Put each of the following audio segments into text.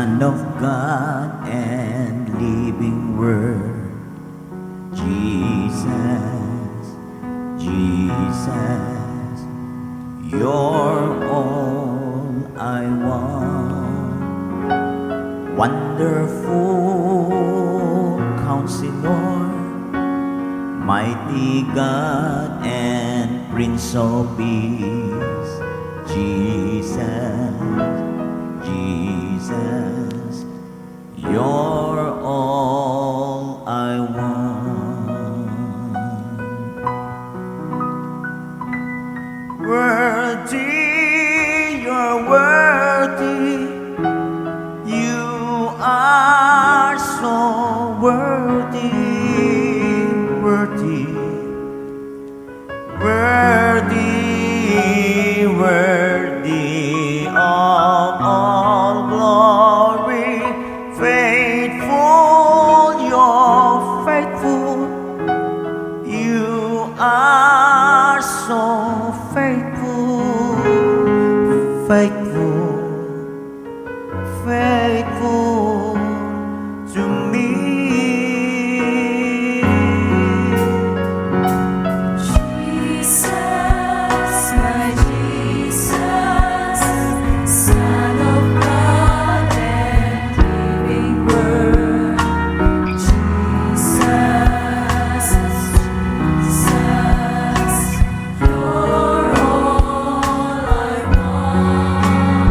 Son of God and living Word, Jesus, Jesus, you're all I want. Wonderful Counselor, mighty God and Prince of Peace, Jesus, Jesus, you're all I want. Worthy, you're worthy, you are so worthy, worthy, worthy, worthy of all glory. Faithful, you're faithful, you are so faithful, faithful, faithful to me. Jesus, my Jesus, Son of God and living Word. Jesus, Jesus, you're all I want.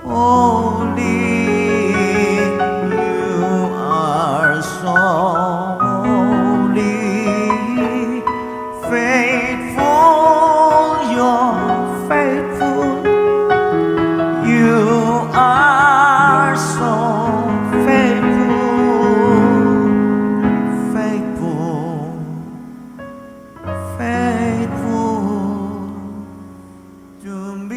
holy. You are so holy. Faithful, you're faithful. You are so faithful, faithful, faithful to me.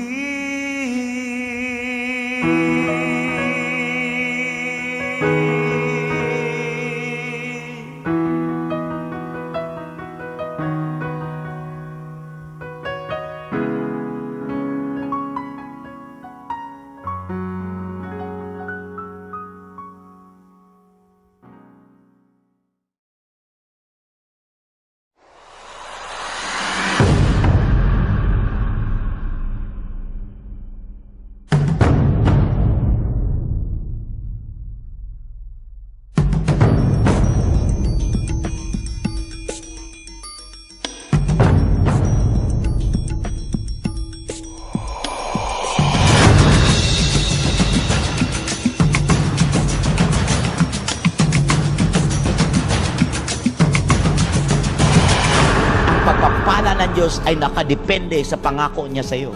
Pagpapala ng Diyos ay nakadepende sa pangako niya sa iyo.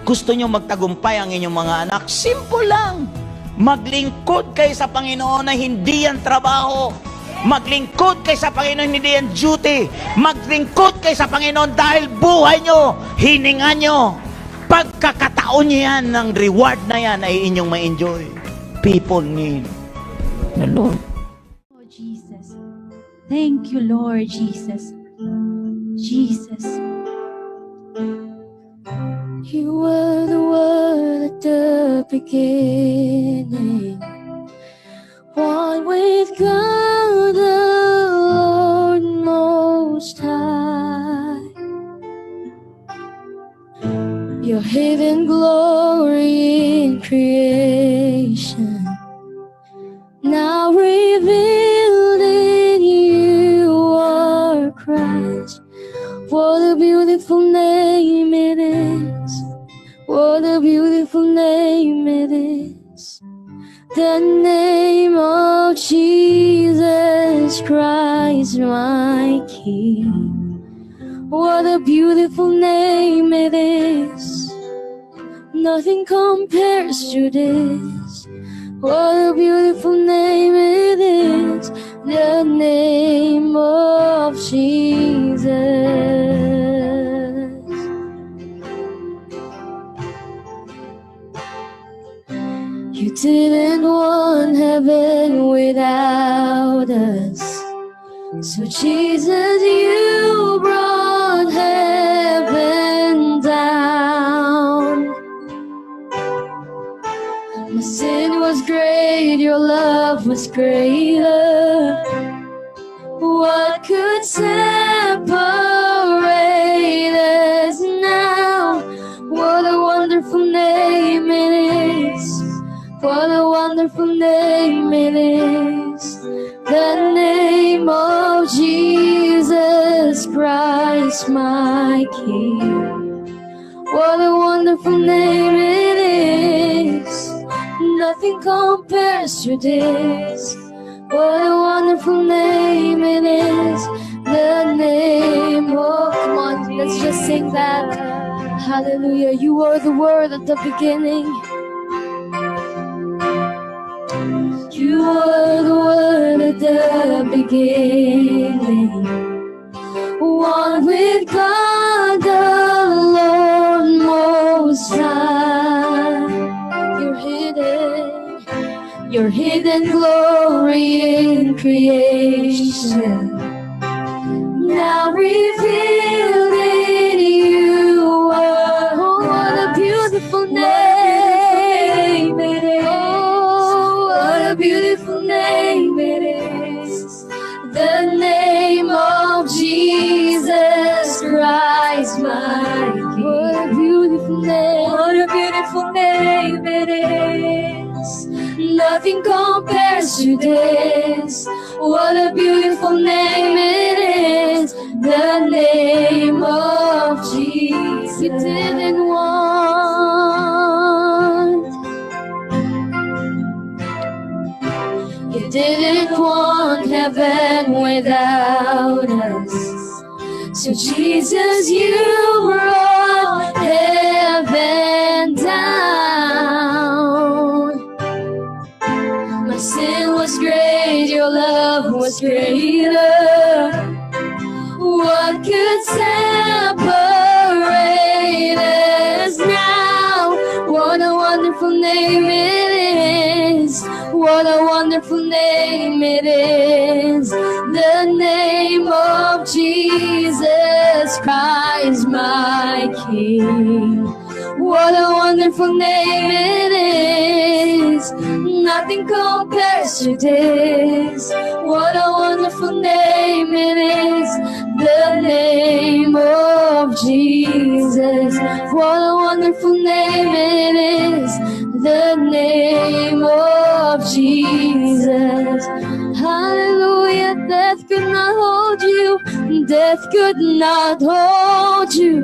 Gusto nyo magtagumpay ang inyong mga anak? Simple lang. Maglingkod kayo sa Panginoon na hindi yan trabaho. Maglingkod kayo sa Panginoon, hindi yan duty. Maglingkod kayo sa Panginoon dahil buhay nyo, hininga nyo. Pagkakataon nyo yan, ng reward na yan ay inyong ma-enjoy. People need the Lord. Oh, Jesus. Thank you, Lord Jesus. Jesus. You were the Word at the beginning, one with God the Lord Most High. Your hidden glory in creation, now revealed in you are Christ. What a beautiful name it is. What a beautiful name it is. The name of Jesus Christ, my King. What a beautiful name it is. Nothing compares to this. What a beautiful name it is. The name of Jesus. You didn't want heaven without us, so Jesus, you brought heaven down. My sin was great, your love was greater. What could separate us now? What a wonderful name it is. What a wonderful name it is. The name of Jesus Christ, my King. What a wonderful name it is. Nothing compares to this. What a wonderful name it is. The name of... Come on, let's just sing that. Hallelujah. You were the Word at the beginning. You were the Word at the beginning, one with God the Lord Most High. Your hidden glory in creation, now revealed in you are. Oh, what a beautiful name it is. Oh, what a beautiful name it is. The name of Jesus Christ, my King. What a beautiful name. What a beautiful name it is. Nothing compares to this. What a beautiful name it is. The name of Jesus. You didn't want didn't want heaven without us. So Jesus, you brought heaven down. My sin was great, your love was greater. What could separate us now? What a wonderful name it is. What a wonderful name it is. The name of Jesus Christ, my King. What a wonderful name it is. Nothing compares to this. What a wonderful name it is. The name of Jesus. What a wonderful name it is. The name of Jesus. Hallelujah. Death could not hold you. Death could not hold you.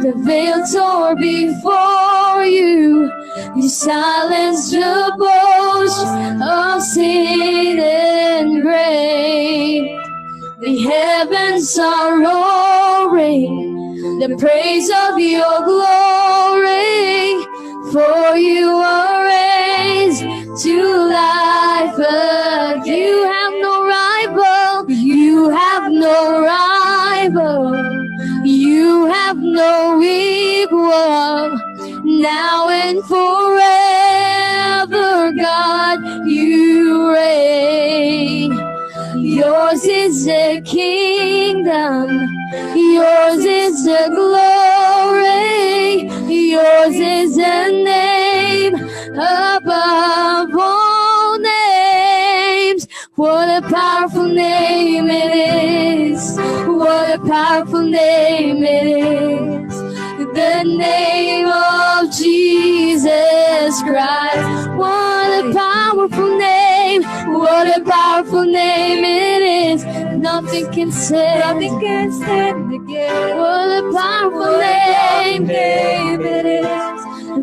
The veil tore before you. You silenced the boast of sin and grave. The heavens are roaring the praise of your glory. For you are raised to life again. You have no rival. You have no rival. You have no equal. Now and forever, God, you reign. Yours is the kingdom. Yours is the glory. Yours is the name above all names. What a powerful name it is. What a powerful name it is. The name of Jesus Christ. What a powerful name. What a powerful name it is. Nothing can stand against. What a powerful name it is.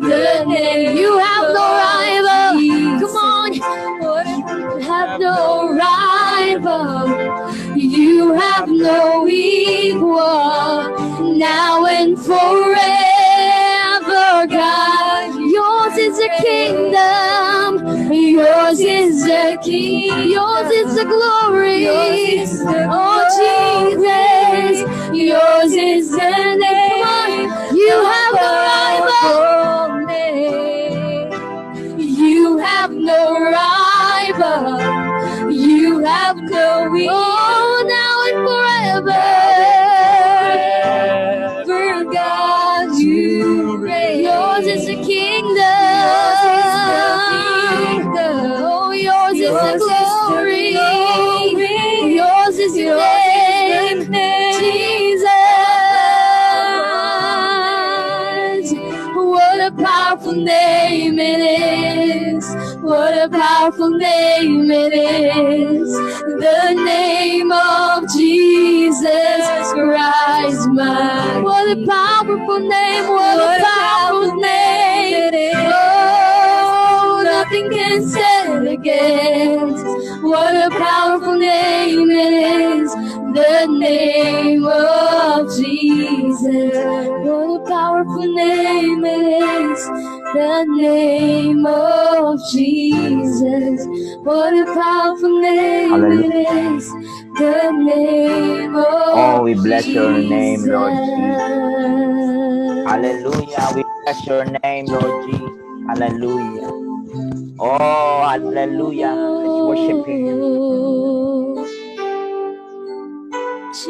The name. You have no rival. Come on. You have no rival. You have no equal. Now and forever, God. Yours is the kingdom. Yours is the king. Yours is the glory. Oh, Jesus. Yours is the name. You have no rival. You have no rival. You have no equal. Oh, now and forever. For God you reign. Yours is the kingdom. Oh, yours is the glory. Yours is your name, Jesus. What a powerful name it is. What a powerful name it is. The name of Jesus Christ, my. What a powerful name. What a powerful name it is. Oh, nothing can stand against. What a powerful name it is. The name of Jesus. What a powerful name it is. The name of Jesus. What a powerful name Hallelujah. it is. The name of Oh, we bless your name, Lord Jesus. Jesus. Hallelujah. We bless your name, Lord Jesus. Hallelujah. Oh, hallelujah. Let's worship Him.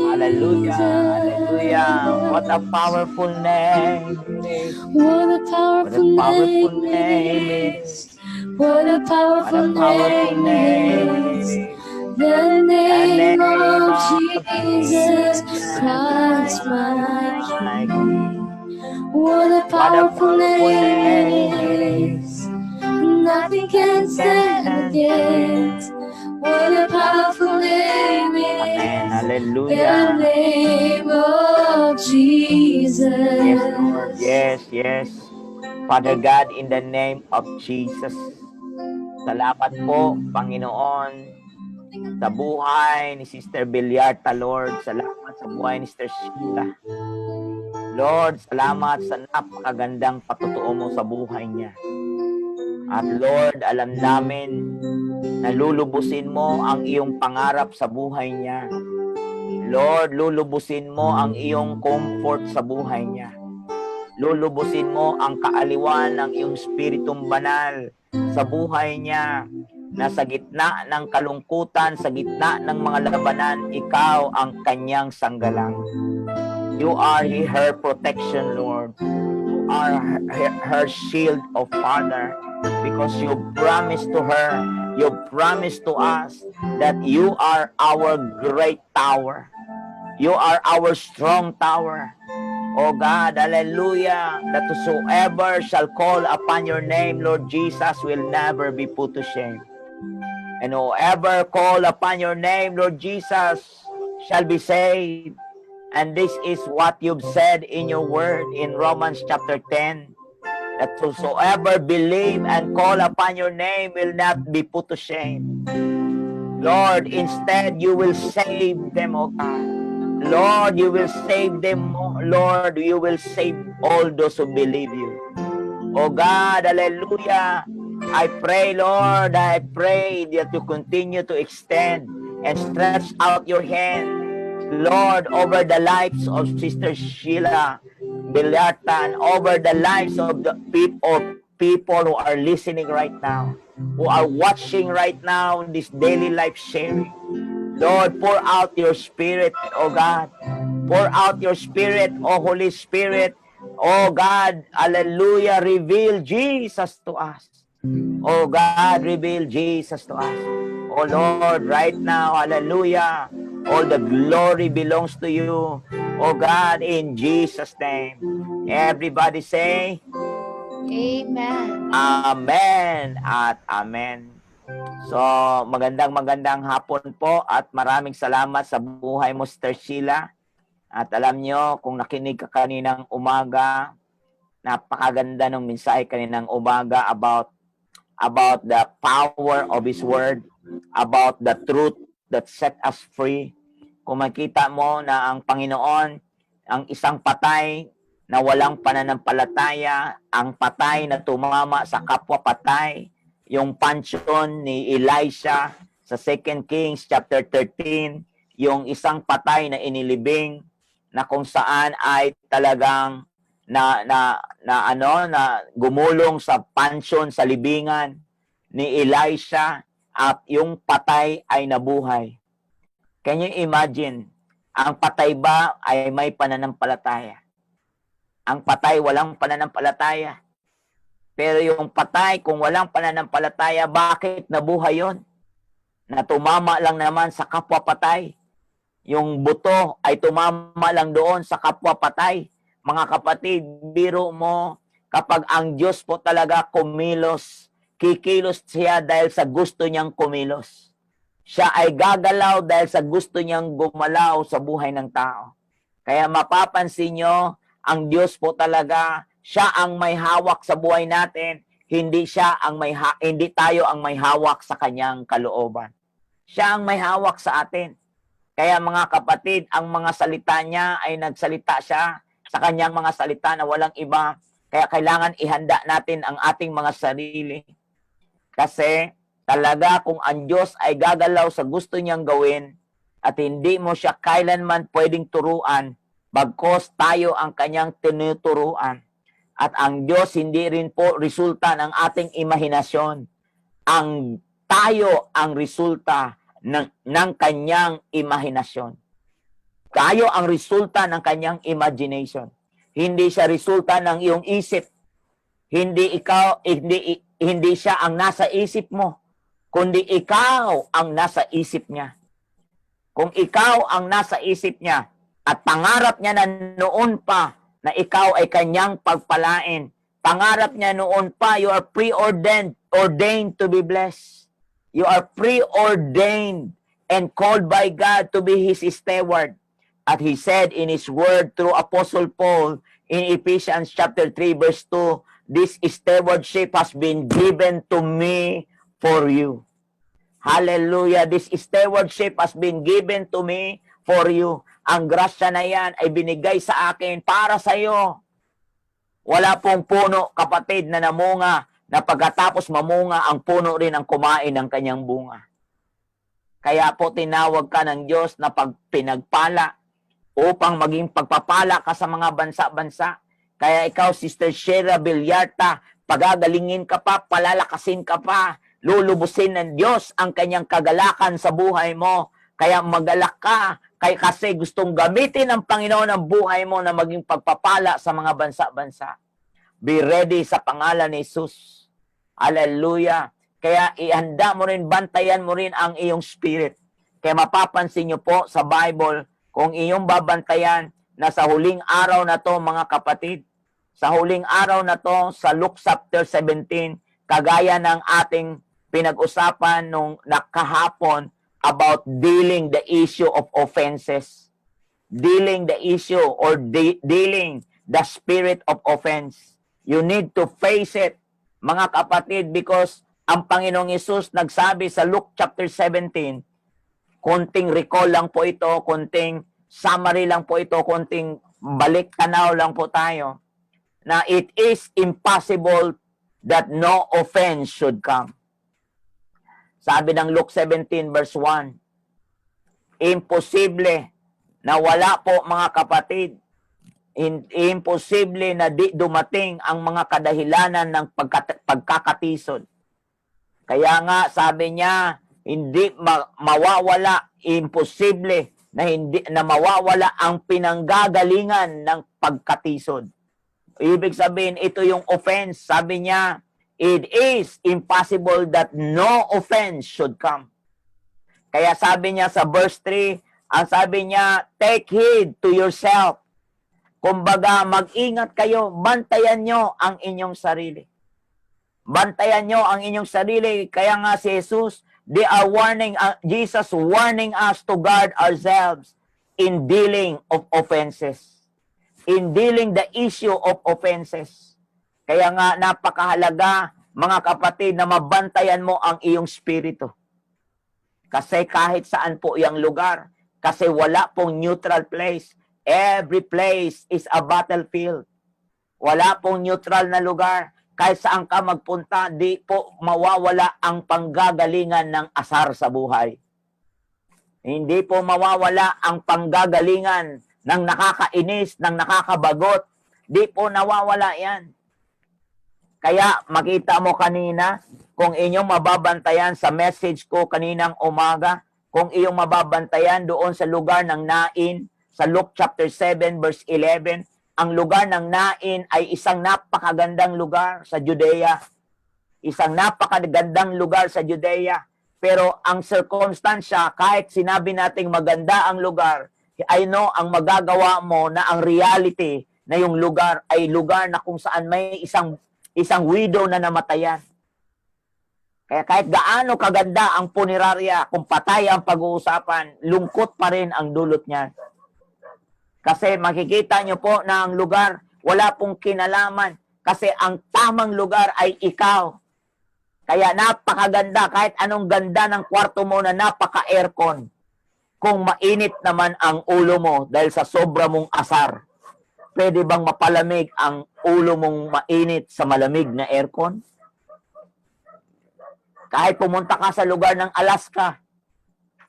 Hallelujah. Hallelujah. What a powerful name it is. What a What a powerful powerful name name it it is. is. What a What powerful a powerful name name it it is. is. The The name name of of Jesus Jesus Christ, Christ, my my King. King. What a What a powerful powerful name name it it is. is. Nothing can stand against. What a powerful name it Amen. is. The Hallelujah. name of Yes, Jesus. Lord. Yes, yes. Father God, in the name of Jesus, Salamat po, Panginoon, sa buhay ni Sister Villarta, Lord. Salamat sa buhay ni Sister Sheila. Lord, salamat sa napakagandang patutuo mo sa buhay niya. At Lord, alam namin na lulubusin mo ang iyong pangarap sa buhay niya. Lord, lulubusin mo ang iyong comfort sa buhay niya. Lulubusin mo ang kaaliwan ng iyong Spiritong Banal sa buhay niya, na sa gitna ng kalungkutan, sa gitna ng mga labanan, ikaw ang kanyang sanggalang. You are her protection, Lord. You are her shield, O Father, because you promised to her, you promised to us that you are our great tower. You are our strong tower. O God, hallelujah, that whosoever shall call upon your name, Lord Jesus, will never be put to shame. And whoever call upon your name, Lord Jesus, shall be saved. And this is what you've said in your word in Romans chapter 10, that whosoever believe and call upon your name will not be put to shame. Lord, instead you will save them, O God. Lord, you will save them. Lord, you will save all those who believe you. Oh God, hallelujah. I pray, Lord, I pray that you continue to extend and stretch out your hand, Lord, over the lives of Sister Sheila Villarta, and over the lives of the people who are listening right now, who are watching right now this daily life sharing. Lord, pour out your Spirit, oh God. Pour out your Spirit, oh Holy Spirit. Oh God, hallelujah, reveal Jesus to us. Oh God, reveal Jesus to us. Oh Lord, right now, hallelujah, all the glory belongs to you. Oh God, in Jesus' name. Everybody say, Amen. Amen at Amen. So, magandang hapon po at maraming salamat sa buhay mo, Sister Sheila. At alam nyo, kung nakinig ka kaninang umaga, napakaganda ng mensahe kaninang umaga about the power of His Word, about the truth that set us free. Kung makita mo na ang Panginoon, ang isang patay na walang pananampalataya, ang patay na tumama sa kapwa patay, yung pansyon ni Elisha sa 2 Kings chapter 13, yung isang patay na inilibing na kung saan ay talagang na gumulong sa pansyon sa libingan ni Elisha at yung patay ay nabuhay. Can you imagine? Ang patay ba ay may pananampalataya? Ang patay walang pananampalataya. Pero yung patay, kung walang pananampalataya, bakit nabuhay yon? Na tumama lang naman sa kapwa patay. Yung buto ay tumama lang doon sa kapwa patay. Mga kapatid, biro mo, kapag ang Diyos po talaga kumilos, kikilos siya dahil sa gusto niyang kumilos. Siya ay gagalaw dahil sa gusto niyang gumalaw sa buhay ng tao. Kaya mapapansin nyo, ang Diyos po talaga, siya ang may hawak sa buhay natin, hindi tayo ang may hawak sa kanyang kalooban. Siya ang may hawak sa atin. Kaya mga kapatid, ang mga salita niya ay nagsalita siya sa kanyang mga salita na walang iba. Kaya kailangan ihanda natin ang ating mga sarili. Kasi talaga kung ang Diyos ay gagalaw sa gusto niyang gawin at hindi mo siya kailanman pwedeng turuan, bagkos tayo ang kanyang tinuturuan. At ang Diyos hindi rin po resulta ng ating imahinasyon. Tayo ang resulta ng kanyang imahinasyon. Tayo ang resulta ng kanyang imagination. Hindi siya resulta ng iyong isip. Hindi siya ang nasa isip mo, kundi ikaw ang nasa isip niya. Kung ikaw ang nasa isip niya at pangarap niya na noon pa na ikaw ay kanyang pagpalain. Pangarap niya noon pa, you are ordained to be blessed. You are preordained and called by God to be His steward. At He said in His word through Apostle Paul in Ephesians chapter 3 verse 2, this stewardship has been given to me for you. Hallelujah. This stewardship has been given to me for you. Ang grasya na yan ay binigay sa akin para sa iyo. Wala pong puno, kapatid, na namunga na pagkatapos mamunga, ang puno rin ang kumain ng kanyang bunga. Kaya po tinawag ka ng Diyos na pinagpala upang maging pagpapala ka sa mga bansa-bansa. Kaya ikaw, Sister Shera Villarta, pagagalingin ka pa, palalakasin ka pa, lulubusin ng Diyos ang kanyang kagalakan sa buhay mo. Kaya magalak ka, kasi gustong gamitin ng Panginoon ang buhay mo na maging pagpapala sa mga bansa-bansa. Be ready sa pangalan ni Jesus. Hallelujah. Kaya ihanda mo rin, bantayan mo rin ang iyong spirit. Kaya mapapansin nyo po sa Bible, kung iyong babantayan na sa huling araw na to, mga kapatid, sa huling araw na to, sa Luke chapter 17, kagaya ng ating pinag-usapan nung nakahapon about dealing the issue of offenses. Dealing the issue or dealing the spirit of offense. You need to face it, mga kapatid, because ang Panginoong Hesus nagsabi sa Luke chapter 17, konting recall lang po ito, konting summary lang po ito, konting balik tanaw lang po tayo, na it is impossible that no offense should come. Sabi ng Luke 17 verse 1, imposible na wala po, mga kapatid, imposible na di dumating ang mga kadahilanan ng pagkakatisod. Kaya nga sabi niya, hindi mawawala, imposible na mawawala ang pinanggagalingan ng pagkatisod. Ibig sabihin, ito yung offense. Sabi niya, it is impossible that no offense should come. Kaya sabi niya sa verse 3, ang sabi niya, take heed to yourself. Kumbaga, mag-ingat kayo, bantayan nyo ang inyong sarili. Bantayan nyo ang inyong sarili. Kaya nga si Jesus, Jesus warning us to guard ourselves in dealing of offenses. In dealing the issue of offenses. Kaya nga napakahalaga, mga kapatid, na mabantayan mo ang iyong spirito. Kasi kahit saan po iyang lugar, kasi wala pong neutral place. Every place is a battlefield. Wala pong neutral na lugar. Kahit saan ka magpunta, di po mawawala ang panggagalingan ng asar sa buhay. Hindi po mawawala ang panggagalingan ng nakakainis, ng nakakabagot. Di po nawawala yan. Kaya makita mo kanina, kung inyong mababantayan sa message ko kaninang umaga, kung iyong mababantayan doon sa lugar ng Nain, sa Luke chapter 7 verse 11, ang lugar ng Nain ay isang napakagandang lugar sa Judea. Isang napakagandang lugar sa Judea. Pero ang circumstansya, kahit sinabi nating maganda ang lugar, I know ang magagawa mo na ang reality na yung lugar ay lugar na kung saan may isang widow na namatayan. Kaya kahit gaano kaganda ang punerarya, kung patay ang pag-uusapan, lungkot pa rin ang dulot niya. Kasi makikita nyo po na ang lugar, wala pong kinalaman. Kasi ang tamang lugar ay ikaw. Kaya napakaganda, kahit anong ganda ng kwarto mo na napaka-aircon. Kung mainit naman ang ulo mo dahil sa sobra mong asar, pwede bang mapalamig ang ulo mong mainit sa malamig na aircon? Kahit pumunta ka sa lugar ng Alaska,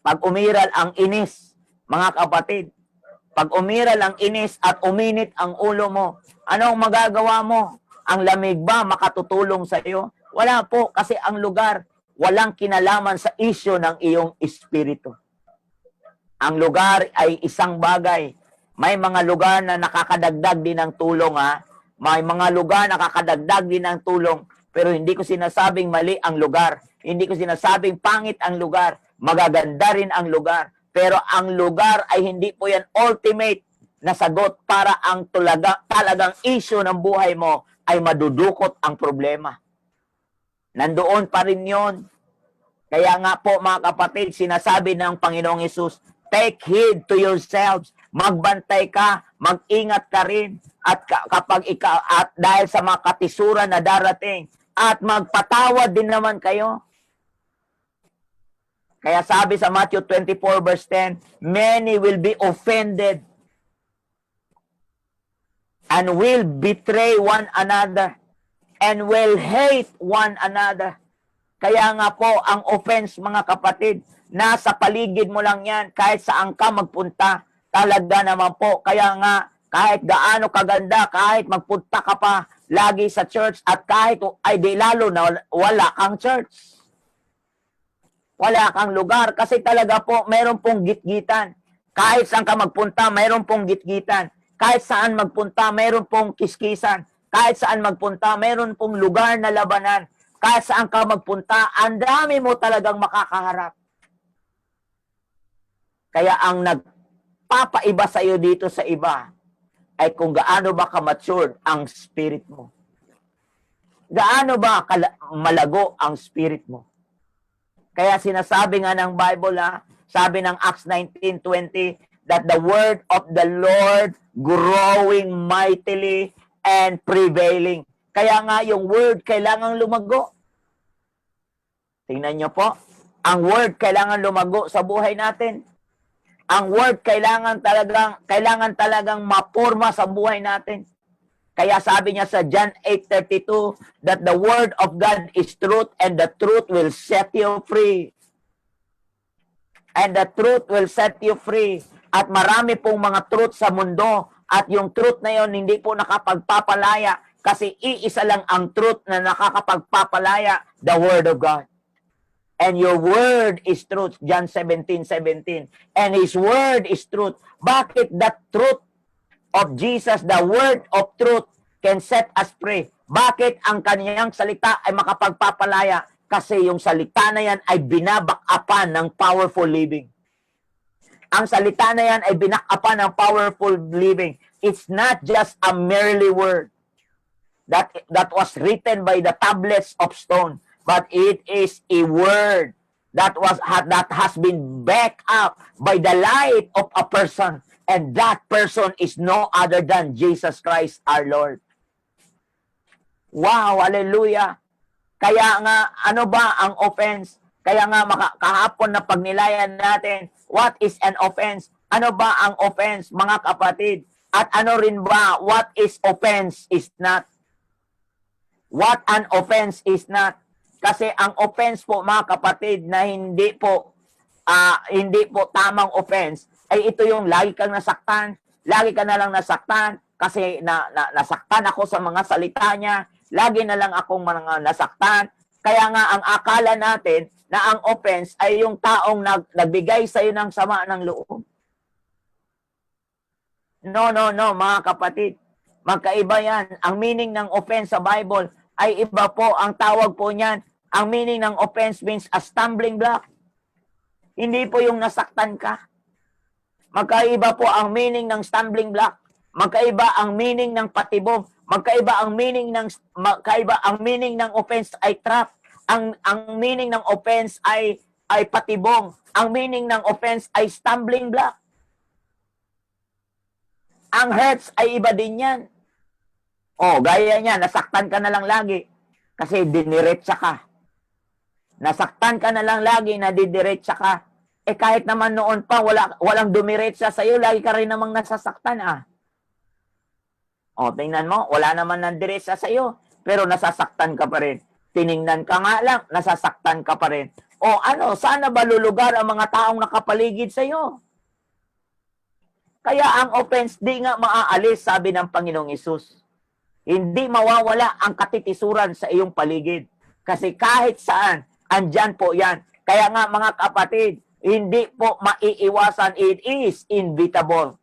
pag umiral ang inis, mga kapatid, pag umiral ang inis at uminit ang ulo mo, ano ang magagawa mo? Ang lamig ba makatutulong sa iyo? Wala po, kasi ang lugar, walang kinalaman sa isyo ng iyong espiritu. Ang lugar ay isang bagay. May mga lugar na nakakadagdag din ng tulong, ha? May mga lugar na nakakadagdag din ng tulong. Pero hindi ko sinasabing mali ang lugar. Hindi ko sinasabing pangit ang lugar. Magaganda rin ang lugar. Pero ang lugar ay hindi po yan ultimate na sagot para ang talagang issue ng buhay mo ay madudukot ang problema. Nandoon pa rin yon. Kaya nga po, mga kapatid, sinasabi ng Panginoong Hesus, take heed to yourselves. magbantay ka, mag-ingat ka rin, at kapag at dahil sa mga katisuran na darating, at magpatawad din naman kayo. Kaya sabi sa Matthew 24 verse 10, many will be offended and will betray one another and will hate one another. Kaya nga po, ang offense, mga kapatid, nasa paligid mo lang yan, kahit saan ka magpunta, talaga naman po. Kaya nga, kahit gaano kaganda, kahit magpunta ka pa lagi sa church, at kahit ay di lalo na wala kang church. Wala kang lugar, kasi talaga po, mayroon pong gitgitan. Kahit saan ka magpunta, mayroon pong gitgitan. Kahit saan magpunta, mayroon pong kiskisan. Kahit saan magpunta, mayroon pong lugar na labanan. Kahit saan ka magpunta, ang dami mo talagang makakaharap. Kaya ang nagpapaiba sa iyo dito sa iba ay kung gaano ba ka-matured ang spirit mo. Gaano ba malago ang spirit mo. Kaya sinasabi nga ng Bible, sabi ng Acts 19:20, that the word of the Lord growing mightily and prevailing. Kaya nga yung word kailangang lumago. Tingnan nyo po, ang word kailangan lumago sa buhay natin. Ang word kailangan talagang maporma sa buhay natin. Kaya sabi niya sa John 8:32 that the word of God is truth and the truth will set you free. And the truth will set you free. At marami pong mga truth sa mundo at yung truth na yon hindi po nakapagpapalaya kasi iisa lang ang truth na nakakapagpapalaya, the Word of God. And your word is truth, John 17:17. And His word is truth. Bakit that truth of Jesus, the word of truth, can set us free? Bakit ang kaniyang salita ay makapagpapalaya? Kasi yung salita na yan ay binabakapan ng powerful living. Ang salita na yan ay binakapan ng powerful living. It's not just a merely word that was written by the tablets of stone, but it is a word that has been backed up by the life of a person, and that person is no other than Jesus Christ our Lord. Wow, hallelujah. Kaya nga, ano ba ang offense? Kaya nga, kahapon na pagnilayan natin, what is an offense? Ano ba ang offense, mga kapatid? At ano rin ba, what is offense is not? What an offense is not? Kasi ang offense po, mga kapatid, na hindi po tamang offense, ay ito yung lagi kang nasaktan, lagi ka na lang nasaktan, kasi nasaktan ako sa mga salita niya, lagi na lang akong mga nasaktan. Kaya nga, ang akala natin na ang offense ay yung taong nagbigay sa iyo ng sama ng loob. No, mga kapatid. Magkaiba yan. Ang meaning ng offense sa Bible ay iba po. Ang tawag po niyan, ang meaning ng offense means a stumbling block. Hindi po yung nasaktan ka. Magkaiba po ang meaning ng stumbling block. Magkaiba ang meaning ng patibong. Magkaiba ang meaning ng offense ay trap. Ang meaning ng offense ay patibong. Ang meaning ng offense ay stumbling block. Ang hurts ay iba din yan. Gaya niya, nasaktan ka na lang lagi kasi diniretsa ka. Nasaktan ka na lang lagi na didiretsa ka. Kahit naman noon pa, walang dumiretsa sa iyo, lagi ka rin namang nasasaktan tingnan mo, wala naman nandiretsa sa iyo, pero nasasaktan ka pa rin. Tiningnan ka nga lang, nasasaktan ka pa rin. Sana ba lulugar ang mga taong nakapaligid sa iyo? Kaya ang offense di nga maaalis, sabi ng Panginoong Hesus. Hindi mawawala ang katitisuran sa iyong paligid. Kasi kahit saan, andyan po yan. Kaya nga mga kapatid, hindi po maiiwasan, it is inevitable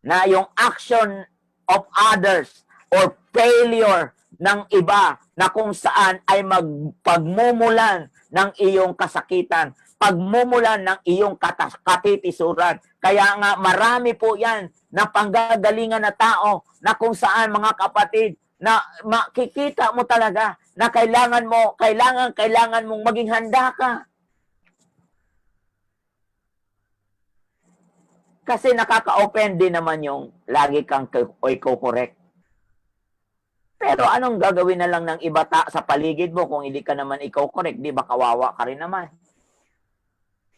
na yung action of others or failure ng iba na kung saan ay pagmumulan ng iyong kasakitan, pagmumulan ng iyong katitisuran. Kaya nga marami po yan na panggagalingan na tao na kung saan, mga kapatid, na makikita mo talaga na kailangan mong maging handa ka. Kasi nakaka-open din naman yung lagi kang i-correct. Pero anong gagawin na lang ng iba sa paligid mo kung hindi ka naman i-correct? Di ba kawawa ka rin naman?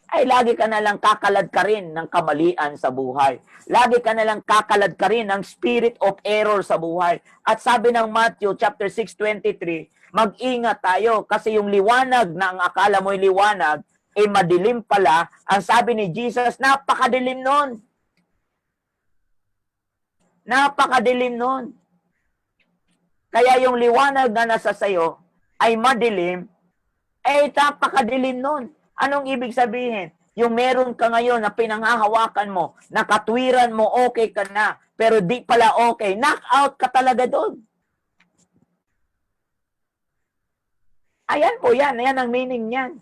Ay lagi ka na lang kakalad ka rin ng kamalian sa buhay. Lagi ka na lang kakalad ka rin ng spirit of error sa buhay. At sabi ng Matthew chapter 6:23, mag-ingat tayo kasi yung liwanag na ang akala mo'y liwanag, madilim pala. Ang sabi ni Jesus, napakadilim nun. Napakadilim nun. Kaya yung liwanag na nasa sayo ay madilim, napakadilim nun. Anong ibig sabihin? Yung meron ka ngayon na pinanghahawakan mo, nakatwiran mo, okay ka na, pero di pala okay, knock out ka talaga doon. Ayan po yan. Ayan ang meaning niyan.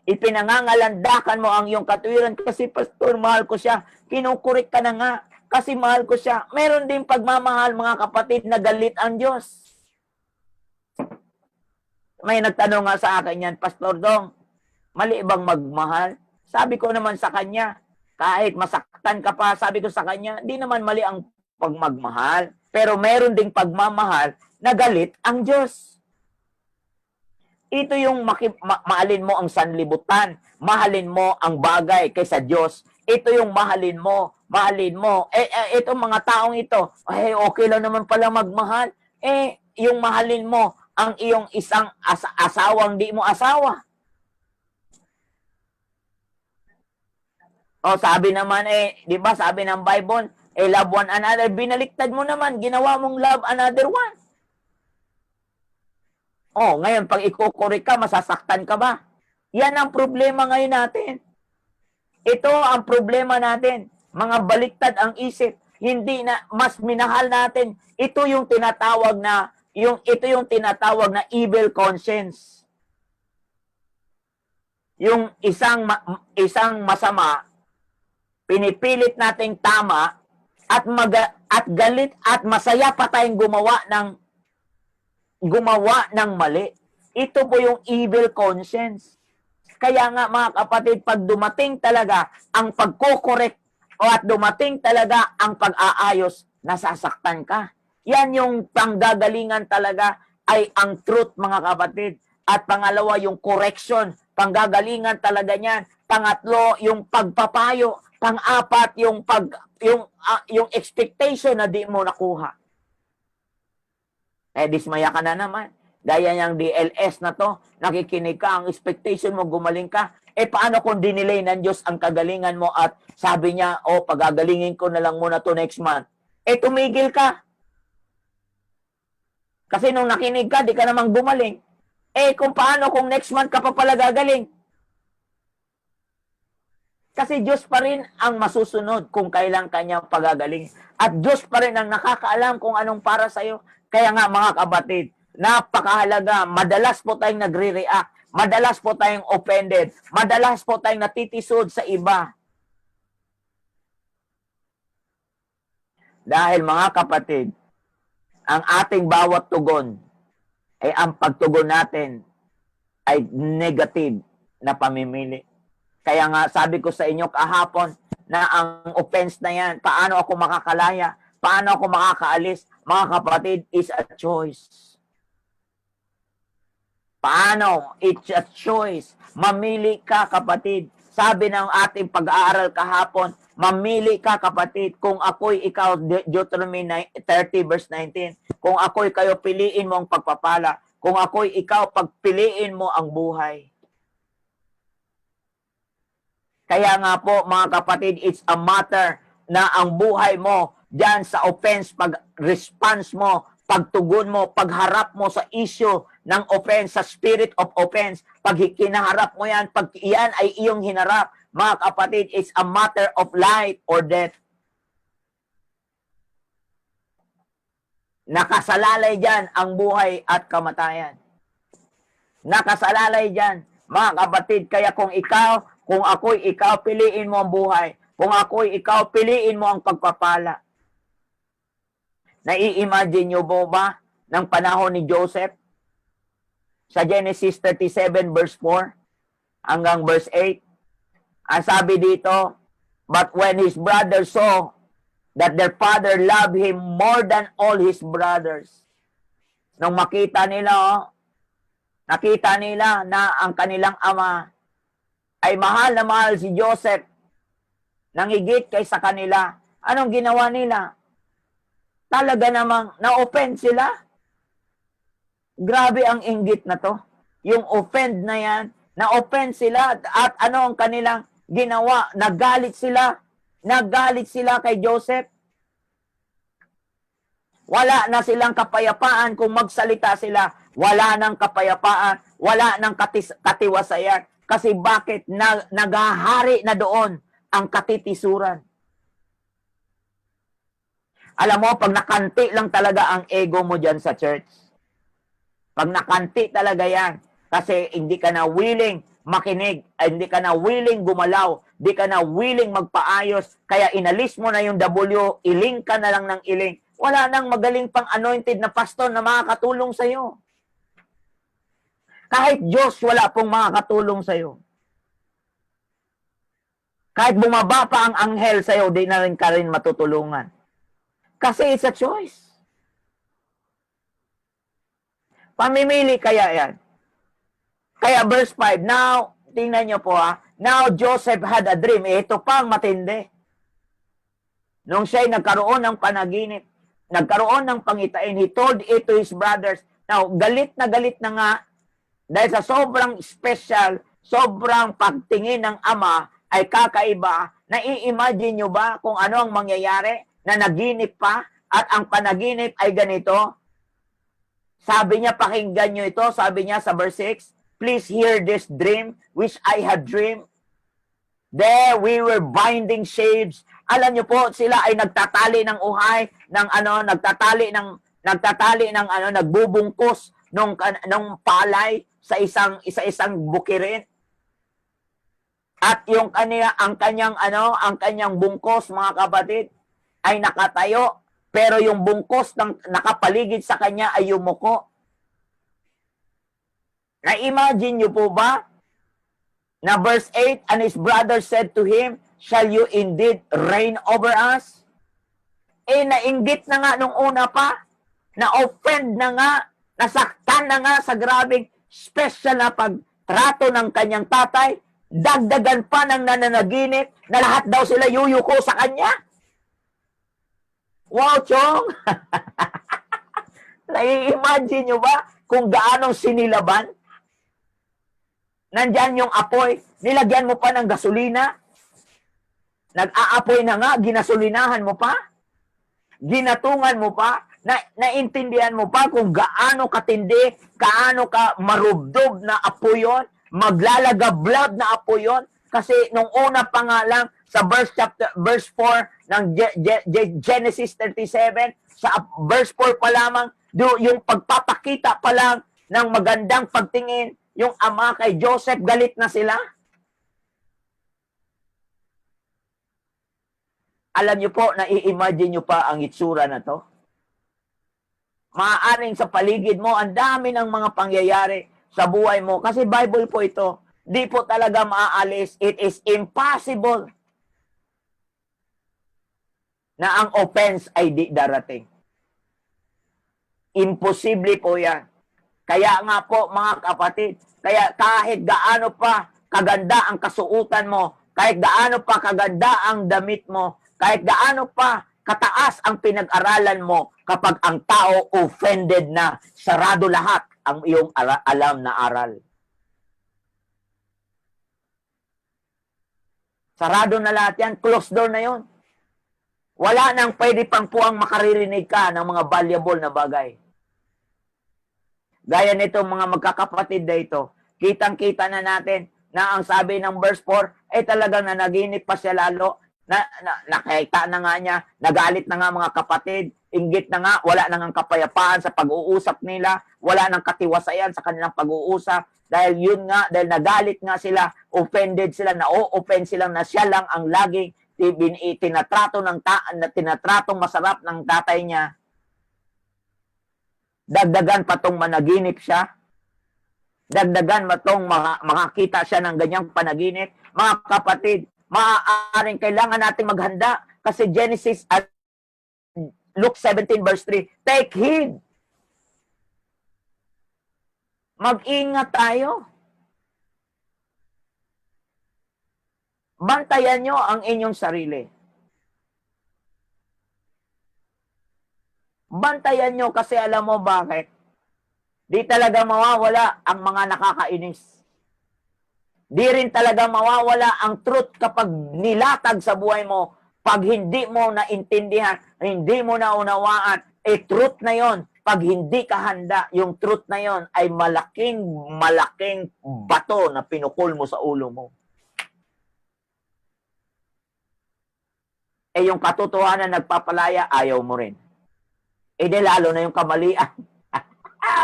Ipinangangalandakan mo ang iyong katwiran kasi pastor, mahal ko siya. Kinukurik ka na nga kasi mahal ko siya. Meron din pagmamahal, mga kapatid, na galit ang Diyos. May nagtanong nga sa akin yan, Pastor Dong, mali bang magmahal? Sabi ko naman sa kanya, kahit masaktan ka pa, sabi ko sa kanya, di naman mali ang pagmagmahal. Pero meron ding pagmamahal na galit ang Diyos. Ito yung maalin mo ang sanlibutan, mahalin mo ang bagay kaysa Diyos. Ito yung mahalin mo. Itong mga taong ito, okay lang naman pala magmahal. Yung mahalin mo ang iyong isang asawang di mo asawa. O sabi naman, di ba sabi ng Bible, love one another. Binaliktad mo naman, ginawa mong love another one. Ngayon, pag ikukurik ka, masasaktan ka ba? Yan ang problema ngayon natin. Ito ang problema natin. Mga baliktad ang isip. Hindi na, mas minahal natin. Ito yung tinatawag na evil conscience. Yung isang masama, pinipilit nating tama at galit at masaya pa tayong gumawa ng mali. Ito po yung evil conscience. Kaya nga mga kapatid, pag dumating talaga ang pagkokorek at dumating talaga ang pag-aayos, nasasaktan ka. Yan yung panggagalingan talaga ay ang truth mga kapatid. At pangalawa yung correction, panggagalingan talaga niyan. Pangatlo yung pagpapayo, pang-apat yung expectation na di mo nakuha. Dismaya ka na naman. Gaya niyang DLS na to, nakikinig ka, ang expectation mo, gumaling ka. Paano kung dinelay ng Diyos ang kagalingan mo at sabi niya, pagagalingin ko na lang muna to next month. Tumigil ka. Kasi nung nakinig ka, di ka namang gumaling. Kung paano kung next month ka pa pala gagaling? Kasi Diyos pa rin ang masusunod kung kailan kanya pagagaling. At Diyos pa rin ang nakakaalam kung anong para sa'yo. Kaya nga mga kapatid, napakahalaga, madalas po tayong nagre-react, madalas po tayong offended, madalas po tayong natitisod sa iba. Dahil mga kapatid, ang ating bawat tugon, ang pagtugon natin ay negative na pamimili. Kaya nga sabi ko sa inyo kahapon na ang offense na yan, paano ako makakalaya, paano ako makakaalis, mga kapatid, is a choice. Paano? It's a choice. Mamili ka, kapatid. Sabi ng ating pag-aaral kahapon, mamili ka, kapatid. Kung ako'y ikaw, Deuteronomy 30 verse 19, kung ako'y kayo, piliin mo ang pagpapala. Kung ako'y ikaw, pagpiliin mo ang buhay. Kaya nga po, mga kapatid, it's a matter na ang buhay mo, diyan sa offense, pag-response mo, pagtugon mo, pagharap mo sa issue ng offense, sa spirit of offense, pag kinaharap mo yan, pag iyan ay iyong hinarap, mga kapatid, it's a matter of life or death. Nakasalalay dyan ang buhay at kamatayan. Nakasalalay dyan, mga kapatid, kaya kung ako'y ikaw, piliin mo ang buhay. Kung ako'y ikaw, piliin mo ang pagpapala. Nai-imagine nyo ba ng panahon ni Joseph? Sa Genesis 37 verse 4 hanggang verse 8. Ang sabi dito, But when his brothers saw that their father loved him more than all his brothers, nung makita nila, nakita nila na ang kanilang ama ay mahal na mahal si Joseph nang higit kaysa kanila, anong ginawa nila? Talaga namang na-offend sila. Grabe ang inggit na to. Yung offend na yan, na-offend sila at ano ang kanilang ginawa? Nagalit sila. Nagalit sila kay Joseph. Wala na silang kapayapaan kung magsalita sila. Wala nang kapayapaan. Wala nang katiwasayan. Kasi bakit? Nagahari na doon ang katitisuran. Alam mo, pag nakanti lang talaga ang ego mo dyan sa church. Pag nakanti talaga yan. Kasi hindi ka na willing makinig. Hindi ka na willing gumalaw. Hindi ka na willing magpaayos. Kaya inalis mo na yung W. Iling ka na lang ng iling. Wala nang magaling pang anointed na pastor na makakatulong sa'yo. Kahit Diyos, wala pong makakatulong sa'yo. Kahit bumaba pa ang anghel sa'yo, di na rin ka rin matutulungan. Kasi it's a choice. Pamimili kaya yan. Kaya verse 5, now, tingnan nyo po now Joseph had a dream. Ito pa ang matindi. Nung siya'y nagkaroon ng panaginip, nagkaroon ng pangitain, he told it to his brothers. Now, galit na nga, dahil sa sobrang special, sobrang pagtingin ng ama ay kakaiba, nai-imagine nyo ba kung ano ang mangyayari na naginip pa at ang panaginip ay ganito? Sabi niya, pakinggan nyo ito, sabi niya sa verse 6, please hear this dream which I had dreamed. There we were binding sheaves. Alam niyo po, sila ay nagtatali ng uhay, nagbubungkos ng palay sa isang bukirin. At ang kanyang bungkos, mga kapatid, ay nakatayo, pero yung bungkos ng nakapaligid sa kanya ay yumuko. Na-imagine niyo po ba? Na verse 8, and his brother said to him, shall you indeed reign over us? Nainggit na nga nung una pa, na-offend na nga, nasaktan na nga sa grabing special na pagtrato ng kanyang tatay, dagdagan pa ng nananaginip na lahat daw sila yuyuko sa kanya. Wow, Chong! Nai-imagine nyo ba kung gaano sinilaban? Nandyan yung apoy, nilagyan mo pa ng gasolina, nag-aapoy na nga, ginasolinahan mo pa, ginatungan mo pa, naintindihan mo pa kung gaano katindi, gaano ka marubdob na apoy yun, maglalagablab na apoy yun, kasi nung una pa nga lang, sa verse 4 ng Genesis 37, sa verse 4 pa lamang, yung pagpapakita pa lang ng magandang pagtingin, yung ama kay Joseph, galit na sila. Alam niyo po, nai-imagine niyo pa ang itsura na to? Maaaring sa paligid mo, ang dami ng mga pangyayari sa buhay mo. Kasi Bible po ito, di po talaga maaalis. It is impossible na ang offense ay di darating. Imposible po yan. Kaya nga po, mga kapatid, kaya kahit gaano pa kaganda ang kasuutan mo, kahit gaano pa kaganda ang damit mo, kahit gaano pa kataas ang pinag-aralan mo, kapag ang tao offended na, sarado lahat ang iyong alam na aral. Sarado na lahat yan, closed door na yon. Wala nang pwede pang puwang makaririnig ka ng mga valuable na bagay. Gaya nito mga magkakapatid na ito, kitang-kita na natin na ang sabi ng verse 4, ay talagang nanaginip pa siya lalo, nakita na nga niya, nagalit na nga mga kapatid, inggit na nga, wala nang kapayapaan sa pag-uusap nila, wala nang katiwasayan sa kanilang pag-uusap, dahil yun nga, dahil nagalit nga sila, offended sila, na-offend sila na siya lang ang laging tinatratong masarap ng tatay niya. Dagdagan pa tong managinip siya. Dagdagan pa tong makakita siya ng ganyang panaginip. Mga kapatid, maaaring kailangan natin maghanda. Kasi Genesis at Luke 17 verse 3, take heed. Mag-ingat tayo. Bantayan nyo ang inyong sarili. Bantayan nyo kasi alam mo bakit? Di talaga mawawala ang mga nakakainis. Di rin talaga mawawala ang truth kapag nilatag sa buhay mo. Pag hindi mo naintindihan, hindi mo naunawaan, truth na yon. Pag hindi ka handa, yung truth na yon ay malaking bato na pinukol mo sa ulo mo. Yung katotohanan nagpapalaya, ayaw mo rin. Di lalo na yung kamalian.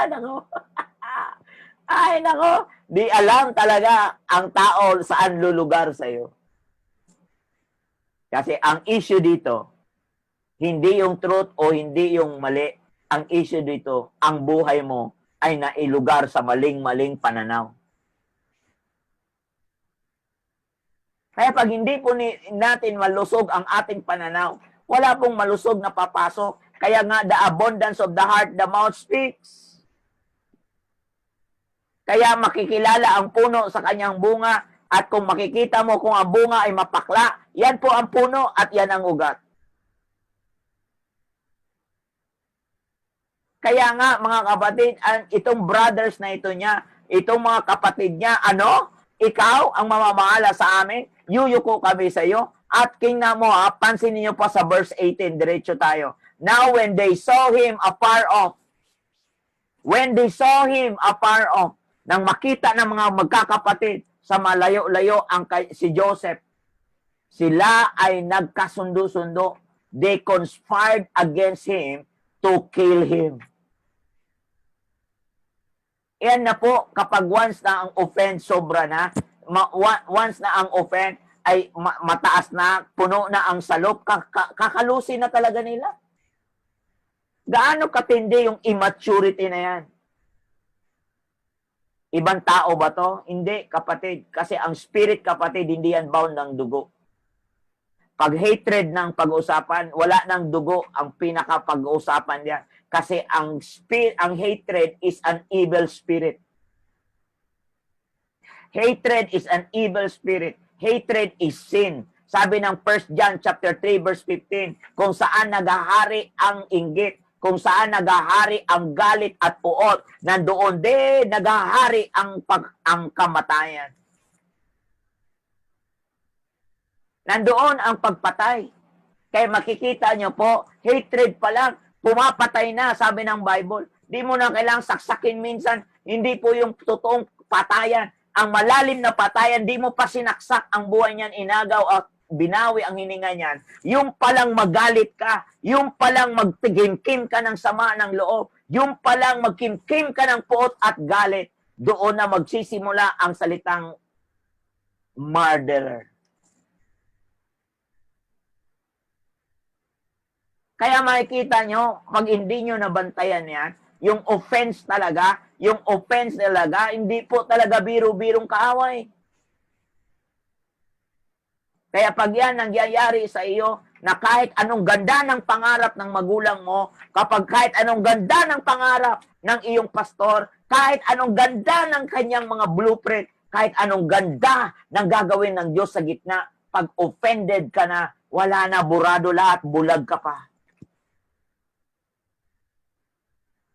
Nako. Ay, nako. Di alam talaga ang tao saan lulugar sa'yo. Kasi ang issue dito, hindi yung truth o hindi yung mali. Ang issue dito, ang buhay mo ay nailugar sa maling-maling pananaw. Kaya pag hindi po natin malusog ang ating pananaw, wala pong malusog na papasok. Kaya nga, the abundance of the heart, the mouth speaks. Kaya makikilala ang puno sa kanyang bunga, at kung makikita mo kung ang bunga ay mapakla, yan po ang puno at yan ang ugat. Kaya nga, mga kapatid, itong brothers na ito niya, itong mga kapatid niya, ikaw ang mamamahala sa amin, yuyuko kami sa iyo. At tingnan mo, pansin niyo pa sa verse 18, diretso tayo. Now when they saw him afar off, nang makita ng mga magkakapatid sa malayo-layo si Joseph, sila ay nagkasundo-sundo. They conspired against him to kill him. Yan na po, kapag once na ang offense sobra na, once na ang offense ay mataas na, puno na ang salop, kakalusin na talaga nila. Gaano katindi yung immaturity na yan? Ibang tao ba to? Hindi, kapatid. Kasi ang spirit, kapatid, hindi yan bound ng dugo. Pag hatred ng pag-usapan, wala ng dugo ang pinaka-pag-usapan niya. Kasi ang hatred is an evil spirit. Hatred is an evil spirit. Hatred is sin. Sabi ng 1 John chapter 3 verse 15, kung saan nagahari ang inggit, kung saan nagahari ang galit at puot, nandoon din nagahari ang kamatayan. Nandoon ang pagpatay. Kaya makikita nyo po, hatred pa lang, pumapatay na, sabi ng Bible. Di mo na kailangang saksakin minsan. Hindi po yung totoong patayan. Ang malalim na patayan, di mo pa sinaksak ang buhay niyan, inagaw at binawi ang hininga niyan. Yung palang magalit ka, yung palang magtigimkim ka ng sama ng loob, yung palang magkimkim ka ng puot at galit, doon na magsisimula ang salitang murderer. Kaya makikita nyo, pag hindi nyo nabantayan yan, yung offense talaga, hindi po talaga biro-birong kaaway. Kaya pag yan nangyayari sa iyo, na kahit anong ganda ng pangarap ng magulang mo, kapag kahit anong ganda ng pangarap ng iyong pastor, kahit anong ganda ng kanyang mga blueprint, kahit anong ganda ng gagawin ng Diyos sa gitna, pag offended ka na, wala na, burado lahat, bulag ka pa.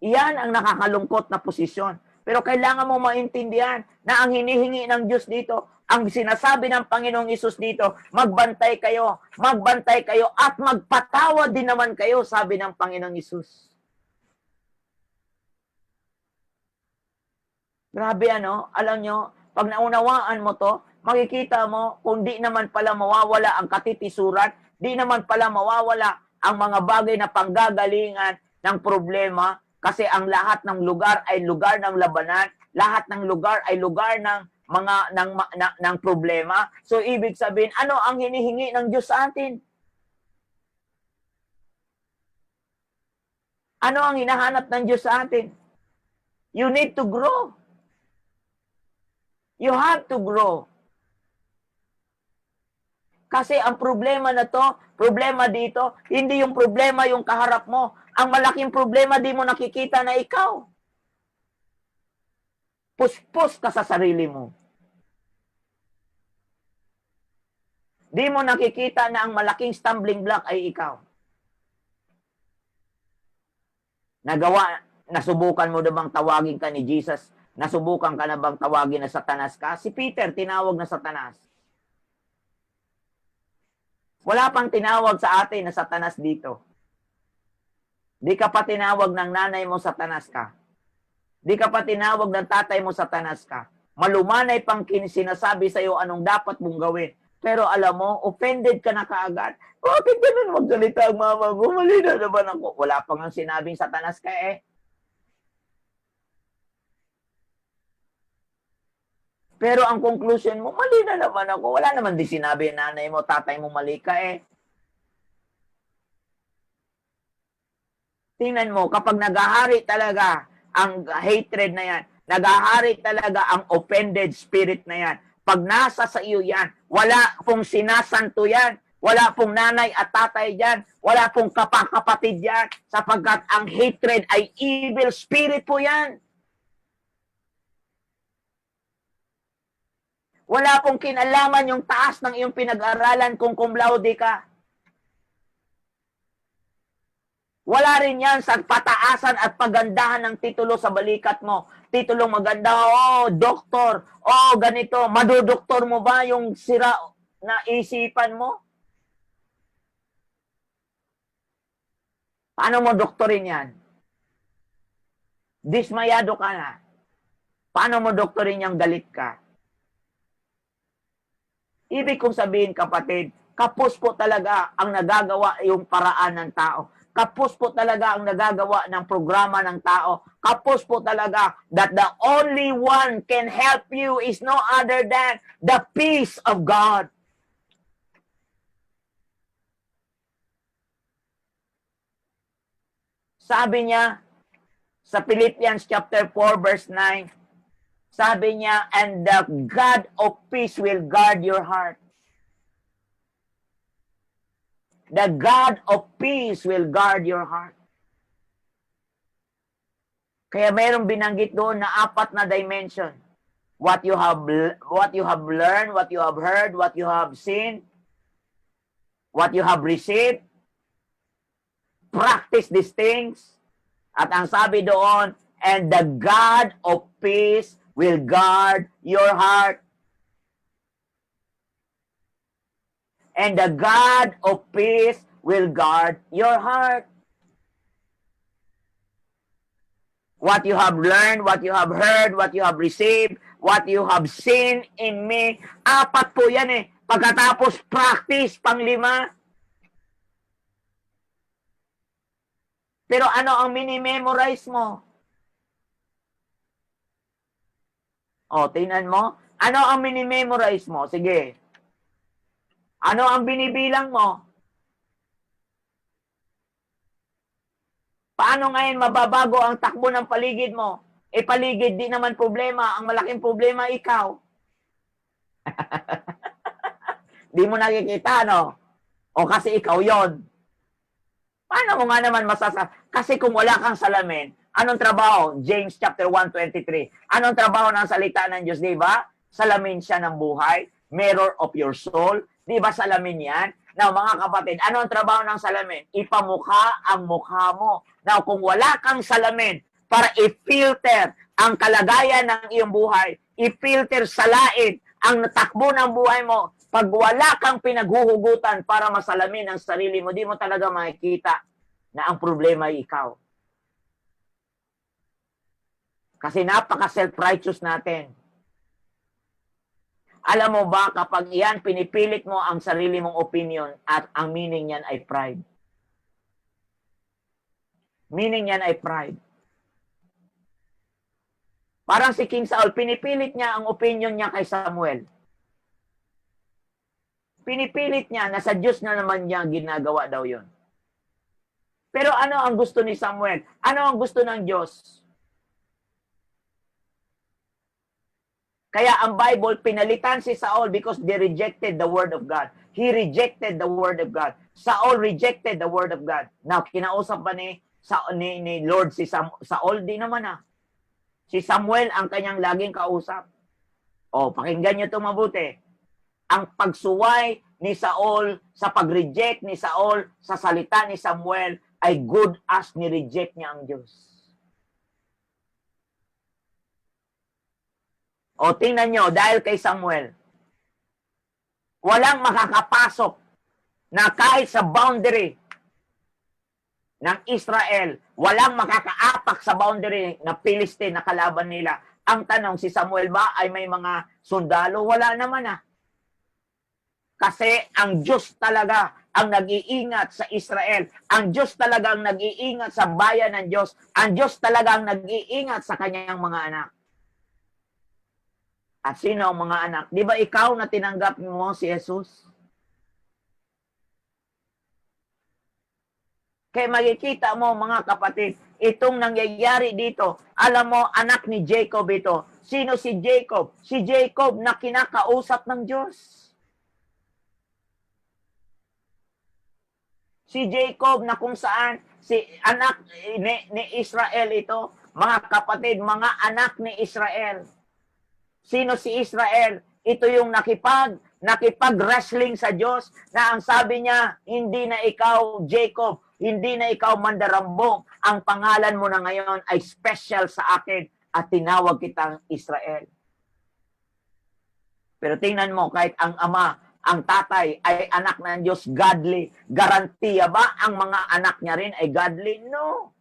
Iyan ang nakakalungkot na posisyon. Pero kailangan mo maintindihan na ang hinihingi ng Diyos dito, ang sinasabi ng Panginoong Hesus dito, magbantay kayo at magpatawad din naman kayo, sabi ng Panginoong Hesus. Grabe alam nyo, pag naunawaan mo to, makikita mo, kung di naman pala mawawala ang katitisuran, di naman pala mawawala ang mga bagay na panggagalingan ng problema, kasi ang lahat ng lugar ay lugar ng labanan, lahat ng lugar ay lugar ng ng problema. So ibig sabihin, ano ang hinihingi ng Diyos sa atin? Ano ang hinahanap ng Diyos sa atin? You need to grow. You have to grow. Kasi ang problema na to, problema dito, hindi yung problema yung kaharap mo. Ang malaking problema, di mo nakikita na ikaw. Puspos ka sa sarili mo. Di mo nakikita na ang malaking stumbling block ay ikaw. Nasubukan mo na bang tawagin ka ni Jesus? Nasubukan ka na bang tawagin na Satanas ka? Si Peter, tinawag na Satanas. Wala pang tinawag sa atin na Satanas dito. Di ka pa tinawag ng nanay mo, Satanas ka. Di ka pa tinawag ng tatay mo, Satanas ka. Malumanay pang sinasabi sa iyo anong dapat mong gawin. Pero alam mo, offended ka na kaagad. Bakit ganun magsalita ang mama ko? Mali na naman ako. Wala pang ang sinabing Satanas ka eh. Pero ang conclusion mo, mali na naman ako. Wala naman di sinabi nanay mo, tatay mo, mali ka eh. Tingnan mo, kapag nagahari talaga ang hatred na yan, nagahari talaga ang offended spirit na yan, pag nasa sa iyo yan, wala pong sinasanto yan, wala pong nanay at tatay dyan, wala pong kapatid yan, sapagkat ang hatred ay evil spirit po yan. Wala pong kinalaman yung taas ng iyong pinag-aralan kung cum laude ka. Wala rin yan sa pataasan at pagandahan ng titulo sa balikat mo. Titulong maganda, oh, doktor, oh, ganito. Madudoktor mo ba yung sira na isipan mo? Paano mo doktorin yan? Dismayado ka na. Paano mo doktorin yung galit ka? Ibig kong sabihin, kapatid, kapos po talaga ang nagagawa yung paraan ng tao. Kapos po talaga ang nagagawa ng programa ng tao. Kapos po talaga that the only one can help you is no other than the peace of God. Sabi niya sa Philippians chapter 4 verse 9, sabi niya, and the God of peace will guard your heart. The God of peace will guard your heart. Kaya mayroong binanggit doon na 4 na dimension. What you have learned, what you have heard, what you have seen, what you have received. Practice these things. At ang sabi doon, and the God of peace will guard your heart. And the God of peace will guard your heart. What you have learned, what you have heard, what you have received, what you have seen in me. 4 po yan eh. Pagkatapos practice, 5. Pero ano ang mini-memorize mo? O, tingnan mo. Ano ang mini-memorize mo? Sige. Ano ang binibilang mo? Paano ngayon mababago ang takbo ng paligid mo? E paligid, di naman problema. Ang malaking problema, ikaw. Di mo nakikita, no? O kasi ikaw yon. Paano mo nga naman Kasi kung wala kang salamin, anong trabaho? James chapter 1:23. Anong trabaho ng salita ng Diyos, di ba? Salamin siya ng buhay, mirror of your soul. Di ba salamin yan? Now, mga kapatid, ano ang trabaho ng salamin? Ipamukha ang mukha mo. Now, kung wala kang salamin para i-filter ang kalagayan ng iyong buhay, i-filter salain ang natakbo ng buhay mo, pag wala kang pinaghuhugutan para masalamin ang sarili mo, di mo talaga makikita na ang problema ay ikaw. Kasi napaka-self-righteous natin. Alam mo ba, kapag iyan, pinipilit mo ang sarili mong opinion at ang meaning niyan ay pride. Meaning niyan ay pride. Parang si King Saul, pinipilit niya ang opinion niya kay Samuel. Pinipilit niya na sa Diyos na naman niya ginagawa daw yon. Pero ano ang gusto ni Samuel? Ano ang gusto ng Diyos? Kaya ang Bible, pinalitan si Saul because they rejected the word of God. he rejected the word of God. Saul rejected the word of God. Now, kinausap ba ni Lord si Saul? Di naman ah. Si Samuel ang kanyang laging kausap. O, pakinggan niyo ito mabuti. Ang pagsuway ni Saul sa pag-reject ni Saul sa salita ni Samuel ay good as ni-reject niya ang Diyos. O, tingnan niyo, dahil kay Samuel, walang makakapasok na kahit sa boundary ng Israel, walang makakaapak sa boundary na Philistine na kalaban nila. Ang tanong, si Samuel ba ay may mga sundalo? Wala naman ah. Kasi ang Diyos talaga ang nag-iingat sa Israel. Ang Diyos talaga ang nag-iingat sa bayan ng Diyos. Ang Diyos talaga ang nag-iingat sa kanyang mga anak. At sino ang mga anak? Di ba ikaw na tinanggap mo si Jesus? Kaya makikita mo mga kapatid, itong nangyayari dito, alam mo, anak ni Jacob ito. Sino si Jacob? Si Jacob na kinakausap ng Diyos. Si Jacob na kung saan, si anak ni Israel ito, mga kapatid, mga anak ni Israel. Sino si Israel? Ito yung nakipag-wrestling sa Diyos na ang sabi niya, hindi na ikaw, Jacob, hindi na ikaw mandarambong. Ang pangalan mo na ngayon ay special sa akin at tinawag kitang Israel. Pero tingnan mo, kahit ang ama, ang tatay ay anak ng Diyos, godly. Garantiya ba ang mga anak niya rin ay godly? No.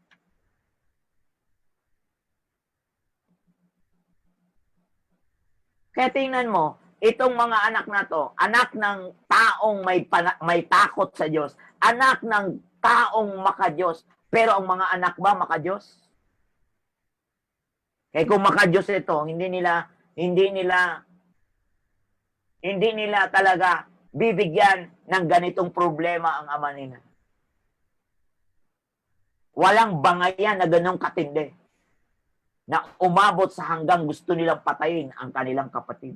Kaya tingnan mo, itong mga anak na to, anak ng taong may takot sa Diyos, anak ng taong makadiyos, pero ang mga anak ba makadiyos? Kaya kung makadiyos ito, hindi nila talaga bibigyan ng ganitong problema ang ama nila. Walang bangayan na ganong katindi na umabot sa hanggang gusto nilang patayin ang kanilang kapatid.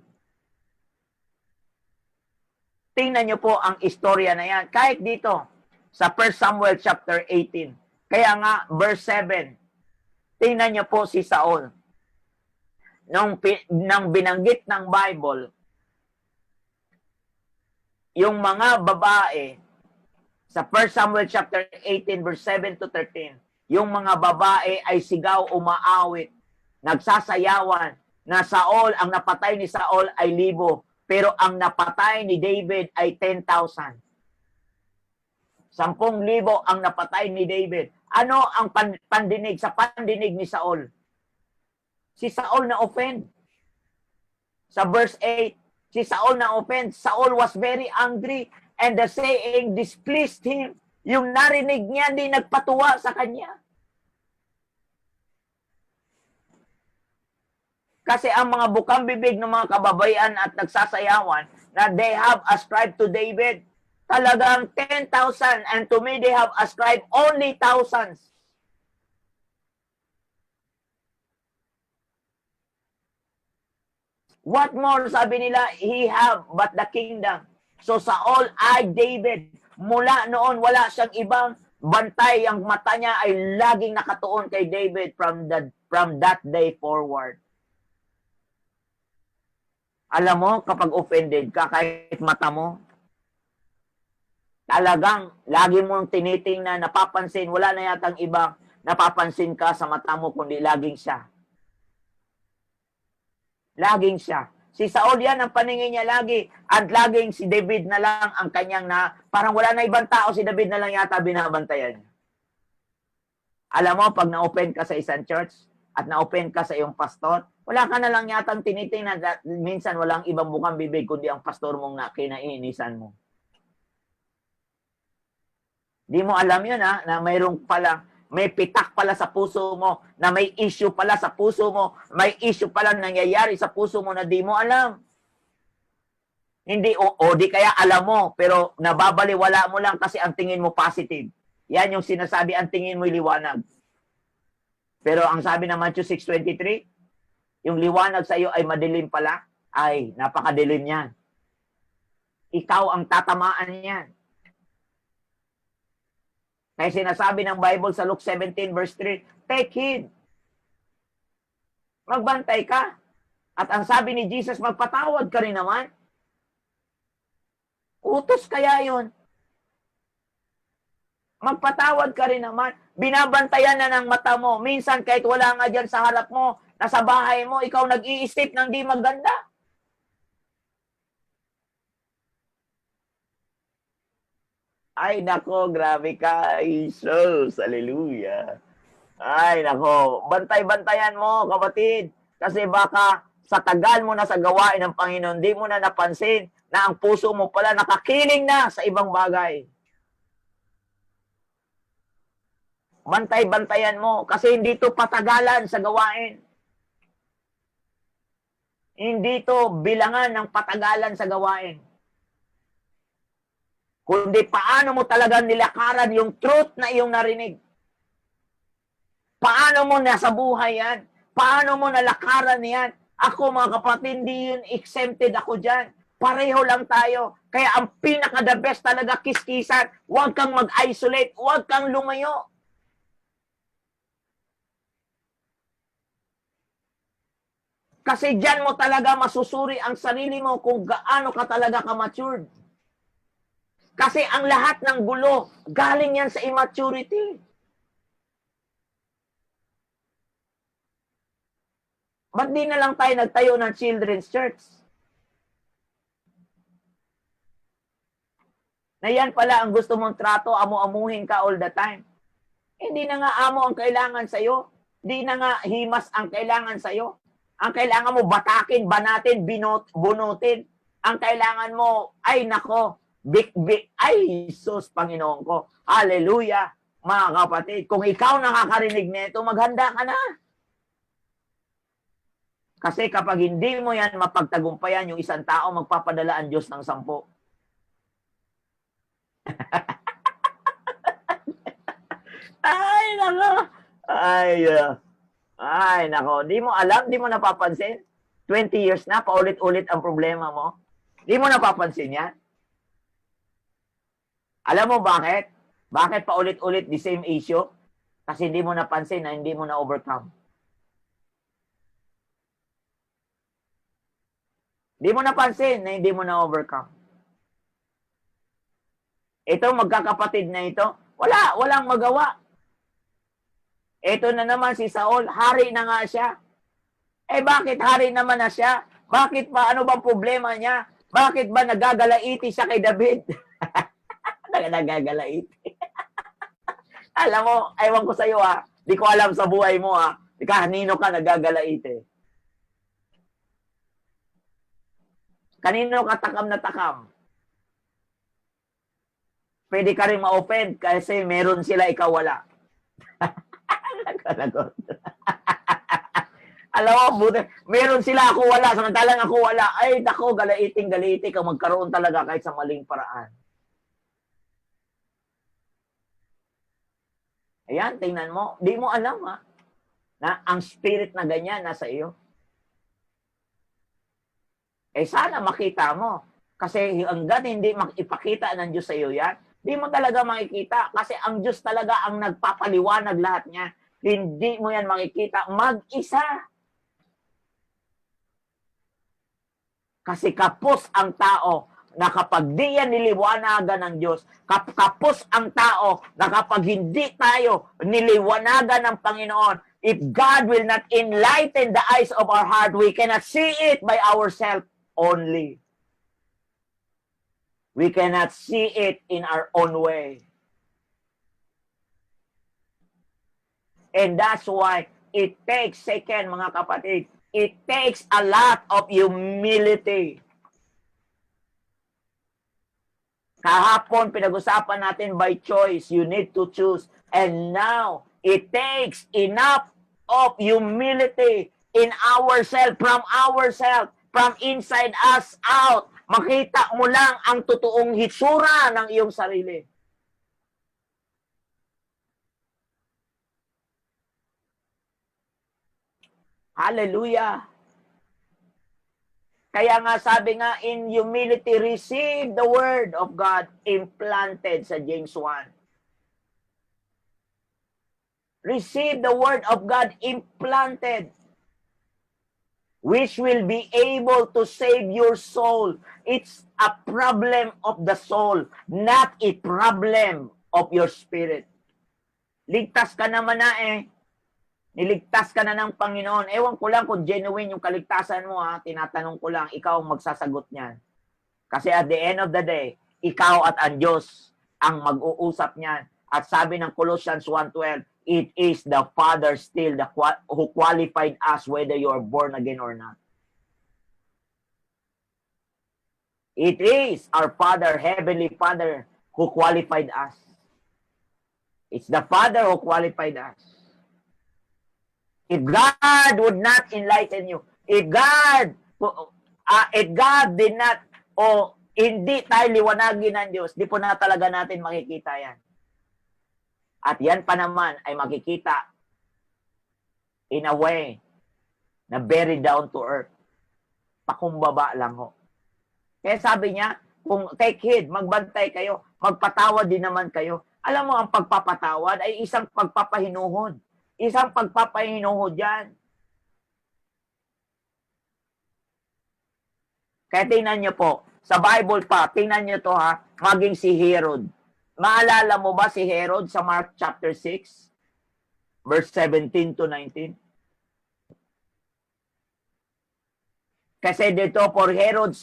Tingnan niyo po ang istorya na yan. Kahit dito, sa 1 Samuel chapter 18. Kaya nga, verse 7. Tingnan niyo po si Saul. Nang binanggit ng Bible, yung mga babae, sa 1 Samuel chapter 18, verse 7 to 13, yung mga babae ay sigaw, umaawit, nagsasayawan, na Saul, ang napatay ni Saul ay 1,000, pero ang napatay ni David ay 10,000. 10,000 ang napatay ni David. Ano ang pandinig sa pandinig ni Saul? Si Saul na offend. Sa verse 8, si Saul na offend. Saul was very angry and the saying displeased him. Yung narinig niya, hindi nagpatuwa sa kanya. Kasi ang mga bukang bibig ng mga kababayan at nagsasayawan na they have ascribed to David, talagang 10,000, and to me they have ascribed only thousands. What more, sabi nila, he have but the kingdom. So Saul ay David. Mula noon, wala siyang ibang bantay. Ang mata niya ay laging nakatuon kay David from that day forward. Alam mo, kapag offended ka, kahit mata mo, talagang lagi mong tinitingnan, napapansin, wala na yatang ibang napapansin ka sa mata mo, kundi laging siya. Laging siya. Si Saul yan, ang paningin niya lagi. At laging si David na lang ang kanyang parang wala na ibang tao, si David na lang yata binabantayan niya. Alam mo, pag na-open ka sa isang church, at na-open ka sa iyong pastor, wala ka na lang yatang tinitingnan, minsan walang ibang bukang bibig, kundi ang pastor mong kinainisan mo. Di mo alam yun na mayroong pala, may pitak pala sa puso mo, na may issue pala sa puso mo, may issue pala nangyayari sa puso mo na di mo alam. Hindi, o di kaya alam mo, pero nababaliwala mo lang kasi ang tingin mo positive. Yan yung sinasabi, ang tingin mo liwanag. Pero ang sabi ng Matthew 6:23, yung liwanag sa iyo ay madilim pala, ay napakadilim yan. ikaw ang tatamaan niyan. Kaya sinasabi ng Bible sa Luke 17 verse 3, take heed. Magbantay ka. At ang sabi ni Jesus, magpatawad ka rin naman. Utos kaya yon. Magpatawad ka rin naman. Binabantayan na ng mata mo. Minsan kahit wala nga dyan sa harap mo, nasa bahay mo, ikaw nag-iisip ng di maganda. Ay, nako, grabe ka, Jesus. Hallelujah. Ay, nako. Bantay-bantayan mo, kapatid. Kasi baka sa tagal mo na sa gawain ng Panginoon, di mo na napansin na ang puso mo pala nakakiling na sa ibang bagay. Bantay-bantayan mo kasi hindi to patagalan sa gawain. Hindi to bilangan ng patagalan sa gawain. Kundi paano mo talaga nilakaran yung truth na iyong narinig. Paano mo nasa buhay yan? Paano mo nalakaran yan? Ako mga kapatid, hindi yun exempted ako dyan. Pareho lang tayo. Kaya ang pinaka-the best talaga kiskisan, huwag kang mag-isolate, huwag kang lumayo. Kasi dyan mo talaga masusuri ang sarili mo kung gaano ka talaga ka-matured. Kasi ang lahat ng gulo, galing yan sa immaturity. Ba't di na lang tayo nagtayo ng children's church? Na yan pala ang gusto mong trato, amo-amuhin ka all the time. Hindi na nga amo ang kailangan sa'yo. Hindi na nga himas ang kailangan sa'yo. Ang kailangan mo batakin, banatin, bunutin. Ang kailangan mo, ay nako, ay Jesus, Panginoon ko. Hallelujah, mga kapatid. Kung ikaw nakakarinig nito, maghanda ka na. Kasi kapag hindi mo yan mapagtagumpayan, yung isang tao, magpapadala ang Diyos ng 10. Ay, nako. Ay, nako. Di mo alam, di mo napapansin. 20 years na, paulit-ulit ang problema mo. Di mo napapansin yan. Alam mo bakit? Bakit paulit-ulit the same issue? Kasi hindi mo napansin na hindi mo na-overcome. Di mo napansin na hindi mo na-overcome. Ito, magkakapatid na ito, walang magawa. Ito na naman si Saul, hari na nga siya. Eh bakit hari naman na siya? Bakit ba, ano bang problema niya? Bakit ba nagagalaiti siya kay David? Nagagalaiti. Alam mo, ewan ko sa'yo ha, di ko alam sa buhay mo ha, kanino ka nagagalaiti. Kanino ka takam na takam? Pwede ka rin ma-offend kasi meron sila, ikaw wala. Alam mo, meron sila, ako wala. Samantalang ako wala. Ay, nako, galaiting ka magkaroon talaga kahit sa maling paraan. Ayan, tingnan mo. Di mo alam ha, na ang spirit na ganyan nasa iyo. Eh sana makita mo. Kasi hanggang hindi ipakita ng Diyos sa iyo yan, di mo talaga makikita. Kasi ang Diyos talaga ang nagpapaliwanag lahat niya. Hindi mo yan makikita mag-isa. Kasi kapos ang tao na kapag di yan niliwanagan ng Diyos, kapos ang tao na kapag hindi tayo niliwanagan ng Panginoon, if God will not enlighten the eyes of our heart, we cannot see it by ourselves only. We cannot see it in our own way. And that's why it takes, second mga kapatid, it takes a lot of humility. Kahapon, pinag-usapan natin by choice. You need to choose. And now, it takes enough of humility in ourselves, from inside us out. Makita mo lang ang totoong hitsura ng iyong sarili. Hallelujah! Kaya nga sabi nga, in humility, receive the word of God implanted sa James 1. Receive the word of God implanted, which will be able to save your soul. It's a problem of the soul, not a problem of your spirit. Ligtas ka naman na eh. Niligtas ka na ng Panginoon. Ewan ko lang kung genuine yung kaligtasan mo ha. Tinatanong ko lang, ikaw ang magsasagot niyan. Kasi at the end of the day, ikaw at ang Diyos ang mag-uusap niyan. At sabi ng Colossians 1:12, it is the Father still who qualified us whether you are born again or not. It is our Father, Heavenly Father, who qualified us. It's the Father who qualified us. If God would not enlighten you, if God did not, hindi tayo liwanagin ng Diyos, di po na talaga natin makikita yan. At yan pa naman ay makikita in a way na very down to earth. Pakumbaba lang ho. Kaya sabi niya, kung take heed, magbantay kayo, magpatawad din naman kayo. Alam mo, ang pagpapatawad ay isang pagpapahinuhod. Isang pagpapahinuhod yan. Kaya tingnan niyo po, sa Bible pa, tingnan niyo to ha, maging si Herod. Maalala mo ba si Herod sa Mark chapter 6, verse 17 to 19? Kasi dito, for Herod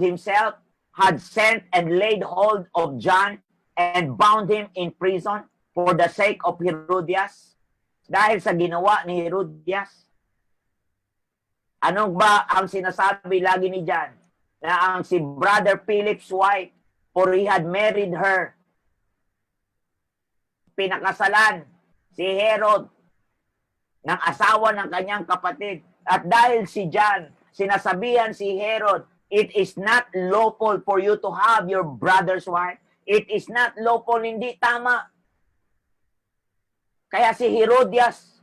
himself had sent and laid hold of John and bound him in prison for the sake of Herodias. Dahil sa ginawa ni Herodias. Ano ba ang sinasabi lagi ni John? Na ang si Brother Philip's wife, for he had married her. Pinakasalan si Herod ng asawa ng kanyang kapatid. At dahil si John, sinasabihan si Herod, it is not lawful for you to have your brother's wife. It is not lawful, hindi tama. Kaya si Herodias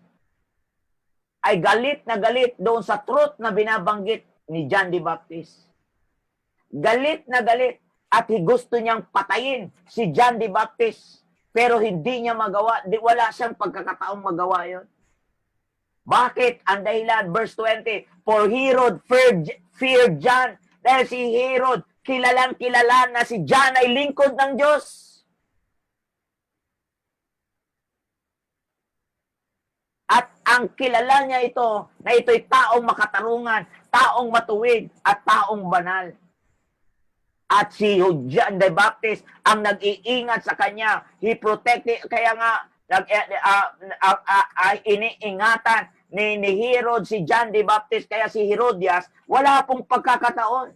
ay galit na galit doon sa truth na binabanggit ni John the Baptist. Galit na galit at gusto niyang patayin si John the Baptist. Pero hindi niya magawa. Wala siyang pagkakataong magawa yon. Bakit? Ang dahilan, verse 20, for Herod feared John. Dahil si Herod, kilalang kilala na si John ay lingkod ng Diyos. At ang kilala niya ito, na ito'y taong makatarungan, taong matuwid, at taong banal. At si John the Baptist ang nag-iingat sa kanya. He protected, kaya nga, iniingatan ni Herod si John the Baptist, kaya si Herodias, wala pong pagkakataon.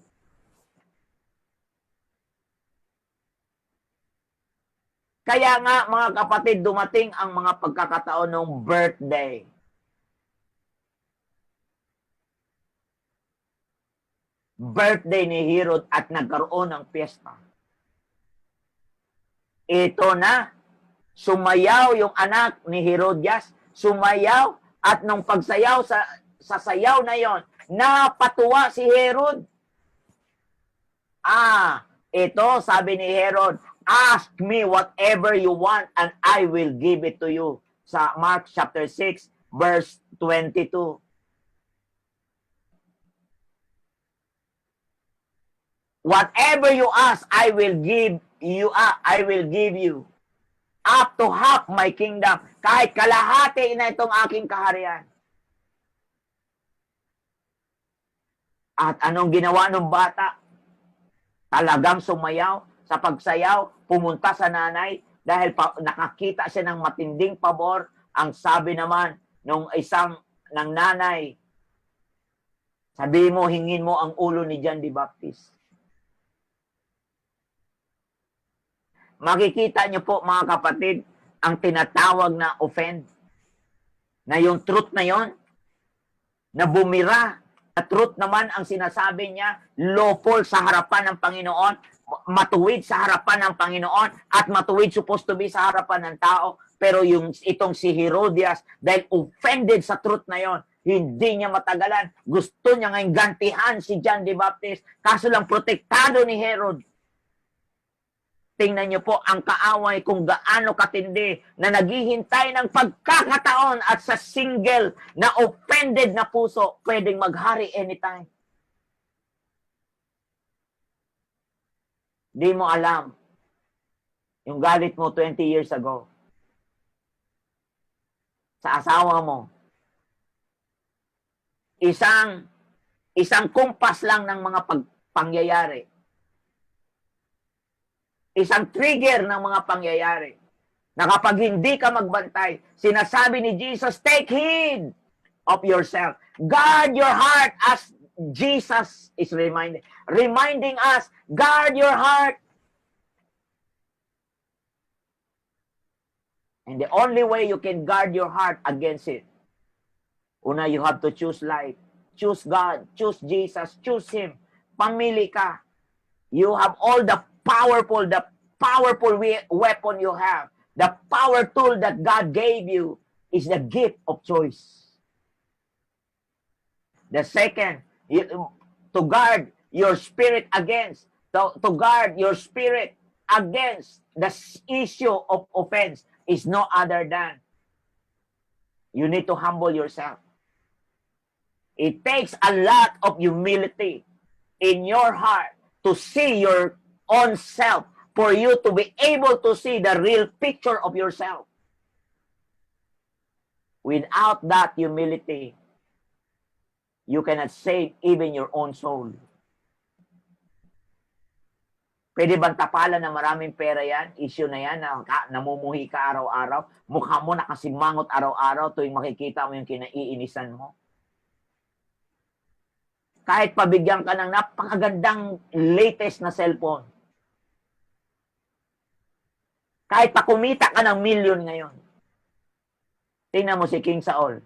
Kaya nga, mga kapatid, dumating ang mga pagkakataon ng birthday. Birthday ni Herod at nagkaroon ng piyesta. Ito na, sumayaw yung anak ni Herodias, sumayaw at nung pagsayaw sa sayaw na yon, napatuwa si Herod. Ito sabi ni Herod, ask me whatever you want and I will give it to you. Sa Mark chapter 6 verse 22. Whatever you ask, I will give you. I will give you up to half my kingdom. Kahit kalahati na itong aking kaharian. At anong ginawa ng bata? Talagang sumayaw. Sa pagsayaw, pumunta sa nanay dahil nakakita siya ng matinding pabor. Ang sabi naman ng ng nanay, sabi mo, hingin mo ang ulo ni John the Baptist. Makikita niyo po mga kapatid, ang tinatawag na offend. Na yung truth na yon, na bumira, na truth naman ang sinasabi niya, lawful sa harapan ng Panginoon, matuwid sa harapan ng Panginoon, at matuwid supposed to be sa harapan ng tao. Pero itong si Herodias, dahil offended sa truth na yon, Hindi niya matagalan. Gusto niya ngayon gantihan si John the Baptist. Kaso lang protektado ni Herod. Tingnan niyo po ang kaaway kung gaano katindi na naghihintay ng pagkakataon at sa single na offended na puso, pwedeng maghari anytime. Di mo alam yung galit mo 20 years ago sa asawa mo. Isang kumpas lang ng mga pangyayari. Isang trigger ng mga pangyayari. Na kapag hindi ka magbantay, sinasabi ni Jesus, take heed of yourself. Guard your heart as Jesus is reminding us, guard your heart. And the only way you can guard your heart against it, una, you have to choose life. Choose God. Choose Jesus. Choose Him. Pamili ka. You have all the powerful weapon you have. The power tool that God gave you is the gift of choice. The second, to guard your spirit against, to guard your spirit against the issue of offense is no other than you need to humble yourself. It takes a lot of humility in your heart to see your own self, for you to be able to see the real picture of yourself. Without that humility, you cannot save even your own soul. Pwede bang tapalan na maraming pera yan? Issue na yan, na namumuhi ka araw-araw. Mukha mo nakasimangot araw-araw tuwing makikita mo yung kinaiinisan mo. Kahit pabigyan ka ng napakagandang latest na cellphone. Kahit pa kumita ka ng milyon ngayon. Tingnan mo si King Saul.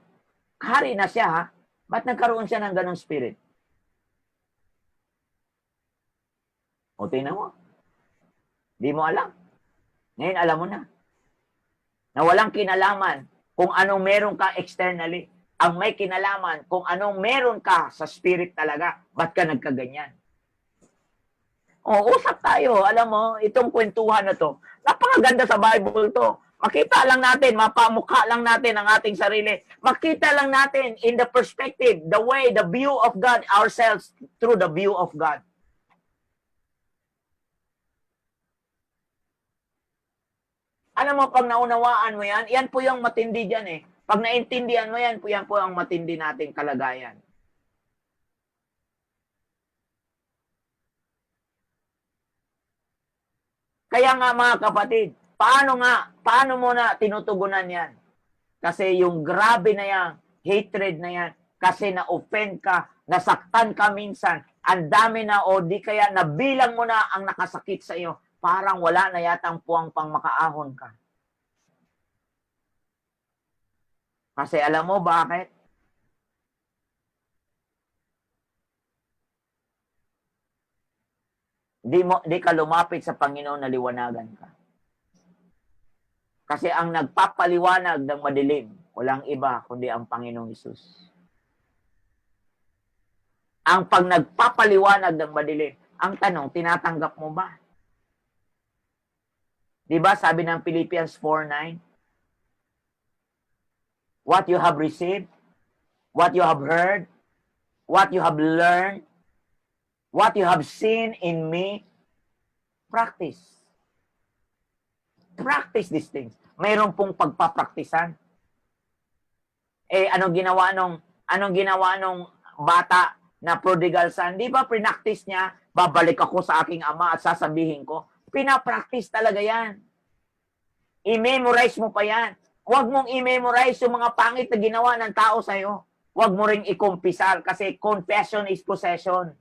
Hari na siya, ha? Ba't nagkaroon siya ng ganong spirit? O tingnan mo. Di mo alam. Ngayon alam mo na. Na walang kinalaman kung anong meron ka externally. Ang may kinalaman kung anong meron ka sa spirit talaga. Ba't ka nagkaganyan? O, usap tayo. Alam mo, itong kwentuhan na to, napakaganda sa Bible to. Makita lang natin, mapamukha lang natin ang ating sarili. Makita lang natin in the perspective, the way, the view of God, ourselves through the view of God. Alam mo, pag naunawaan mo yan, yan po yung matindi dyan eh. Pag naintindihan mo yan po ang matindi nating kalagayan. Kaya nga mga kapatid, paano mo na tinutugunan yan? Kasi yung grabe na yan, hatred na yan, kasi na-offend ka, nasaktan ka minsan, ang dami na o di kaya nabilang mo na ang nakasakit sa iyo, parang wala na yatang puwang pang makaahon ka. Kasi alam mo bakit? Di ka lumapit sa Panginoon na liwanagan ka. Kasi ang nagpapaliwanag ng madilim, walang iba kundi ang Panginoong Hesus. Ang pag nagpapaliwanag ng madilim, ang tanong, tinatanggap mo ba? Di ba sabi ng Philippians 4:9? What you have received, what you have heard, what you have learned, what you have seen in me, practice. Practice these things. Mayroon pong pagpapraktisan. Anong ginawa nung bata na prodigal son? Di ba pinaktis niya, babalik ako sa aking ama at sasabihin ko? Pinapractice talaga yan. I-memorize mo pa yan. Huwag mong i-memorize yung mga pangit na ginawa ng tao sa'yo. Huwag mo ring i-confessal kasi confession is possession.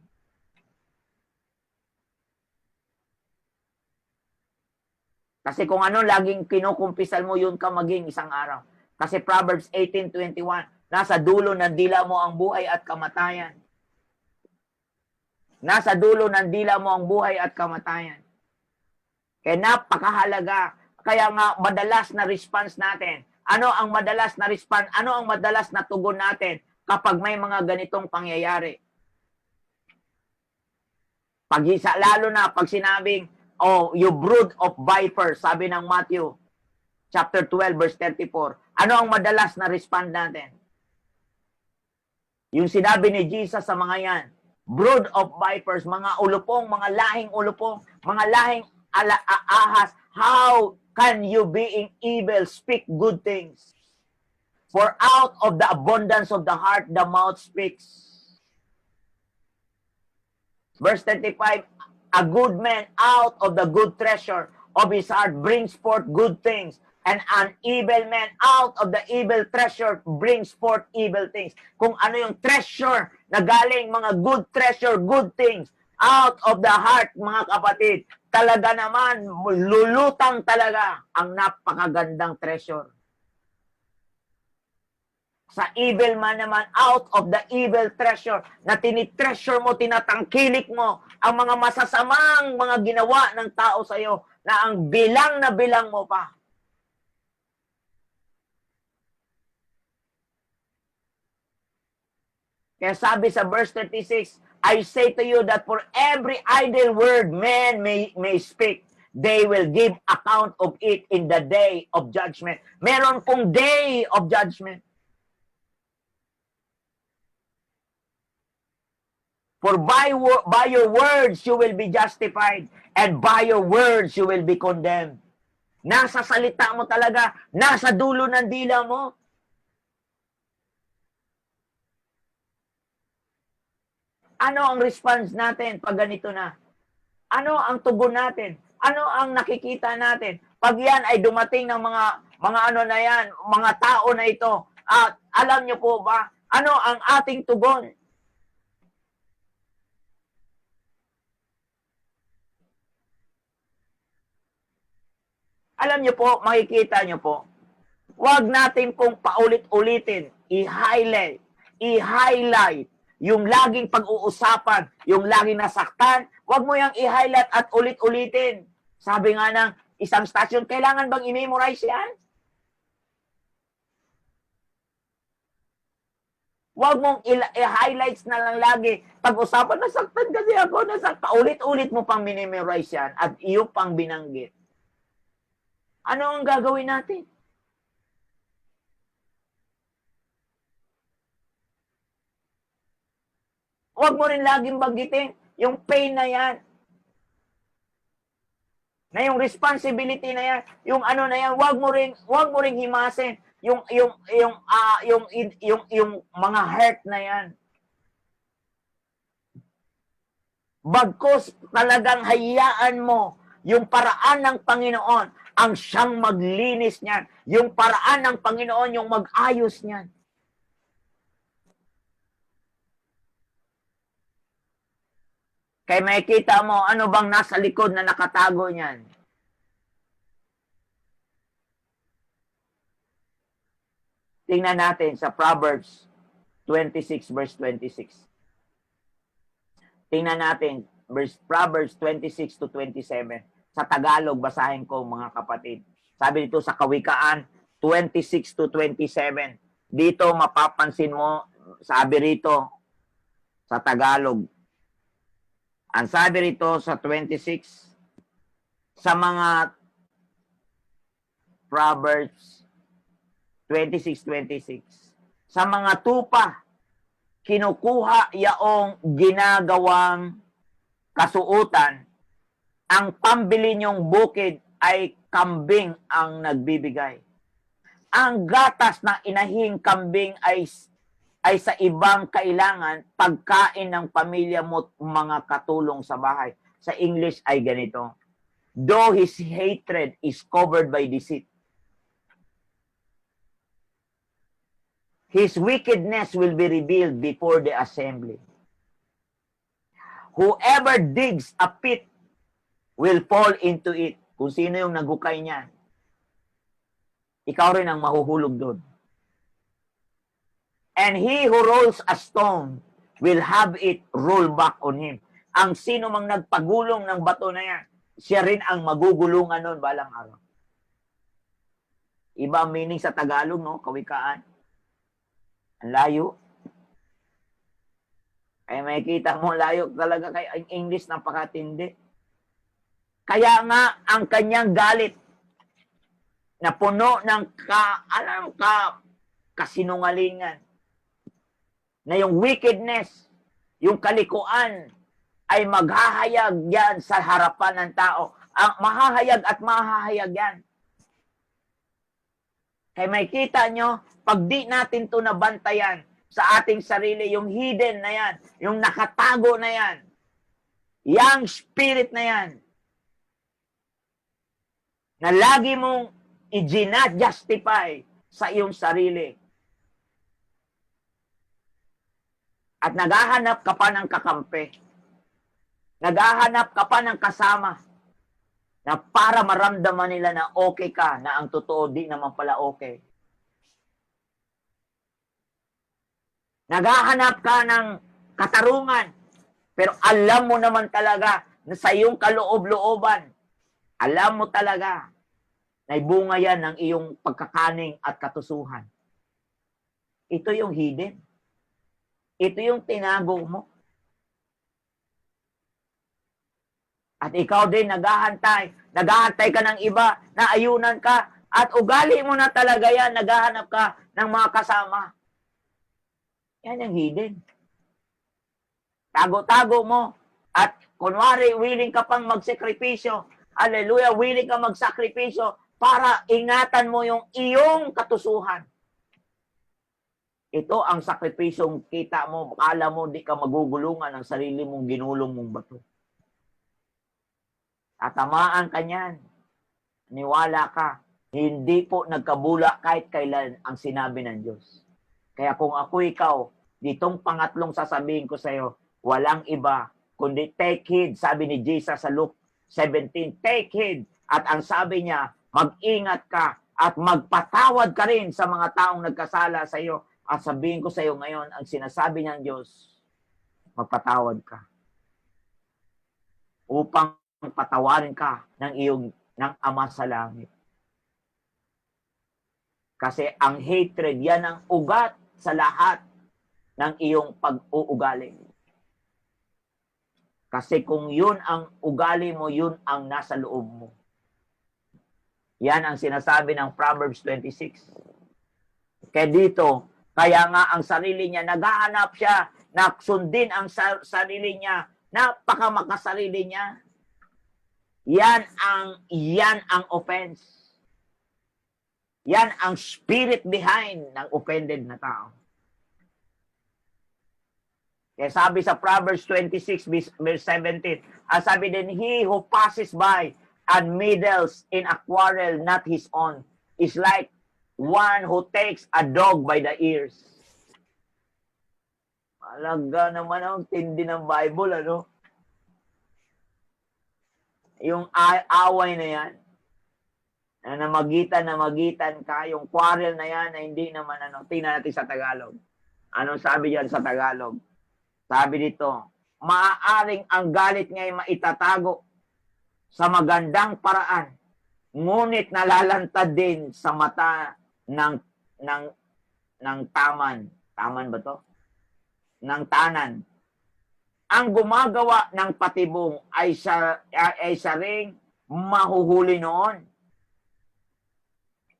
Kasi kung ano laging kinukumpisal mo, yun ka maging isang araw. Kasi Proverbs 18:21, nasa dulo ng dila mo ang buhay at kamatayan. Nasa dulo ng dila mo ang buhay at kamatayan. Kaya napakahalaga. Kaya nga madalas na response natin. Ano ang madalas na response? Ano ang madalas na tugon natin? kapag may mga ganitong pangyayari. Lalo na pag sinabing, oh, you brood of vipers, sabi ng Matthew chapter 12, verse 34. Ano ang madalas na respond natin? Yung sinabi ni Jesus sa mga yan, brood of vipers, mga ulupong, mga lahing ulupong, mga lahing ahas, how can you being evil speak good things? For out of the abundance of the heart, the mouth speaks. Verse 35, a good man out of the good treasure of his heart brings forth good things, and an evil man out of the evil treasure brings forth evil things. Kung ano yung treasure na galing, mga good treasure, good things, out of the heart, mga kapatid, talaga naman, lulutang talaga ang napakagandang treasure. Sa evil man naman, out of the evil treasure, na tinitreasure mo, tinatangkilik mo, ang mga masasamang mga ginawa ng tao sa iyo, na ang bilang na bilang mo pa. Kaya sabi sa verse 36, I say to you that for every idle word men may speak, they will give account of it in the day of judgment. Meron pong day of judgment. For by your words you will be justified, and by your words you will be condemned. Nasa salita mo talaga, nasa dulo ng dila mo. Ano ang response natin pag ganito na? Ano ang tugon natin? Ano ang nakikita natin? Pag yan ay dumating ng mga ano na yan, mga tao na ito, at alam niyo po ba, ano ang ating tugon? Alam niyo po, makikita niyo po, huwag natin pong paulit-ulitin, i-highlight, yung laging pag-uusapan, yung laging nasaktan, huwag mo yung i-highlight at ulit-ulitin. Sabi nga ng isang stasyon, kailangan bang i-memorize yan? Huwag mong i-highlights na lang lagi. Pag-usapan, nasaktan kasi ako, paulit-ulit mo pang minimemorize yan at iyo pang binanggit. Ano ang gagawin natin? Huwag mo rin laging banggitin yung pain na yan. Na yung responsibility na yan, yung ano na yan, huwag mo ring himasin yung mga hurt na yan. Bagkus talagang hayaan mo yung paraan ng Panginoon ang siyang maglinis niyan. Yung paraan ng Panginoon yung mag-ayos niyan. Kaya makikita mo, ano bang nasa likod na nakatago niyan? Tingnan natin sa Proverbs 26, verse 26. Tingnan natin, Proverbs 26 to 27. Sa Tagalog, basahin ko mga kapatid. Sabi dito sa Kawikaan 26 to 27. Dito mapapansin mo, sabi rito sa Tagalog, ang sabi rito sa 26, sa mga Proverbs 26, sa mga tupa, kinukuha yaong ginagawang kasuutan, ang pambili niyong bukid ay kambing ang nagbibigay. Ang gatas na inahing kambing ay sa ibang kailangan, pagkain ng pamilya mo, mga katulong sa bahay. Sa English ay ganito, though his hatred is covered by deceit, his wickedness will be revealed before the assembly. Whoever digs a pit will fall into it. Kung sino yung naghukay niyan, ikaw rin ang mahuhulog doon. And he who rolls a stone will have it roll back on him. Ang sino mang nagpagulong ng bato na yan, siya rin ang magugulungan noon balang araw. Iba ang meaning sa Tagalog, no? Kawikaan. Ang layo. Kaya makikita mo, layo talaga kay ang English, napakatindi. Kaya nga, ang kanyang galit, na puno ng kasinungalingan, na yung wickedness, yung kalikuan, ay maghahayag yan sa harapan ng tao. Ang mahahayag at mahahayag yan. Kaya makikita nyo, pag di natin ito nabantayan sa ating sarili, yung hidden na yan, yung nakatago na yan, yung spirit na yan, na lagi mong i-justify sa iyong sarili. At naghahanap ka pa ng kakampi. Naghahanap ka pa ng kasama na para maramdaman nila na okay ka, na ang totoo di naman pala okay. Naghahanap ka ng katarungan, pero alam mo naman talaga na sa iyong kaloob-looban, alam mo talaga na bunga yan ng iyong pagkakaning at katusuhan. Ito yung hidden. Ito yung tinago mo. At ikaw din naghahantay ka ng iba na ayunan ka, at ugali mo na talaga yan, naghahanap ka ng mga kasama. Yan yung hidden. Tago-tago mo, at kunwari willing ka pang magsakripisyo. Hallelujah, willing ka magsakripisyo para ingatan mo yung iyong katusuhan. Ito ang sakripisyong kita mo, akala mo di ka magugulungan ng sarili mong ginulong mong bato. Tatamaan ka niyan. Niwala ka. Hindi po nagkabula kahit kailan ang sinabi ng Diyos. Kaya kung ako ikaw, ditong pangatlong sasabihin ko sa iyo, walang iba, kundi take heed, sabi ni Jesus sa Luke 17, take heed. At ang sabi niya, mag-ingat ka at magpatawad ka rin sa mga taong nagkasala sa iyo. At sabihin ko sa iyo ngayon, ang sinasabi ng Diyos, magpatawad ka. Upang patawarin ka ng Ama sa langit. Kasi ang hatred, yan ang ugat sa lahat ng iyong pag-uugali. Kasi kung yun ang ugali mo, yun ang nasa loob mo. Yan ang sinasabi ng Proverbs 26. Kaya dito, kaya nga ang sarili niya, naghahanap siya, naksundin ang sarili niya, napakamakasarili niya. Yan ang offense. Yan ang spirit behind ng offended na tao. Kaya sabi sa Proverbs 26, verse 17, sabi din, he who passes by and meddles in a quarrel not his own is like one who takes a dog by the ears. Malaga naman ang tindi ng Bible, ano? Yung away na yan, na namagitan ka, yung quarrel na yan, na hindi naman, tingnan natin sa Tagalog. Anong sabi yan sa Tagalog? Sabi dito, maaaring ang galit nga'y maitatago sa magandang paraan, ngunit nalalantad din sa mata ng taman. Taman ba to? Ng tanan. Ang gumagawa ng patibong ay siya ring mahuhuli noon.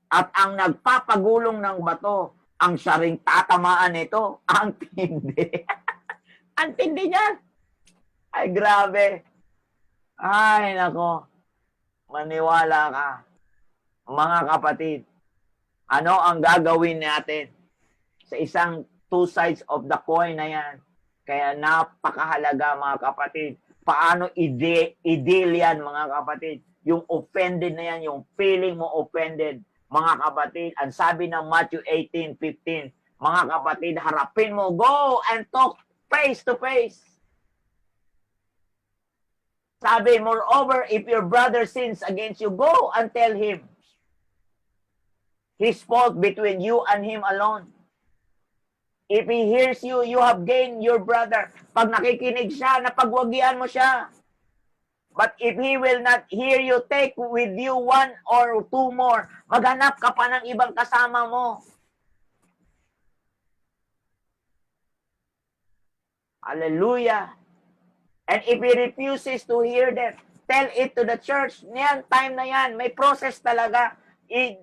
At ang nagpapagulong ng bato, ang siya ring tatamaan nito. Ang tindi. Ang tindi niya. Ay, grabe. Ay, nako. Maniwala ka. Mga kapatid, ano ang gagawin natin sa isang two sides of the coin na yan? Kaya napakahalaga, mga kapatid. Paano i-deal yan, mga kapatid? Yung offended na yan, yung feeling mo offended, mga kapatid. Ang sabi ng Matthew 18:15, mga kapatid, harapin mo, go and talk face to face. Sabi, moreover, if your brother sins against you, go and tell him his fault between you and him alone. If he hears you, you have gained your brother. Pag nakikinig siya, napagwagian mo siya. But if he will not hear you, take with you one or two more. Maghanap ka pa ng ibang kasama mo. Hallelujah. And if he refuses to hear them, tell it to the church. Yan, time na yan. May process talaga.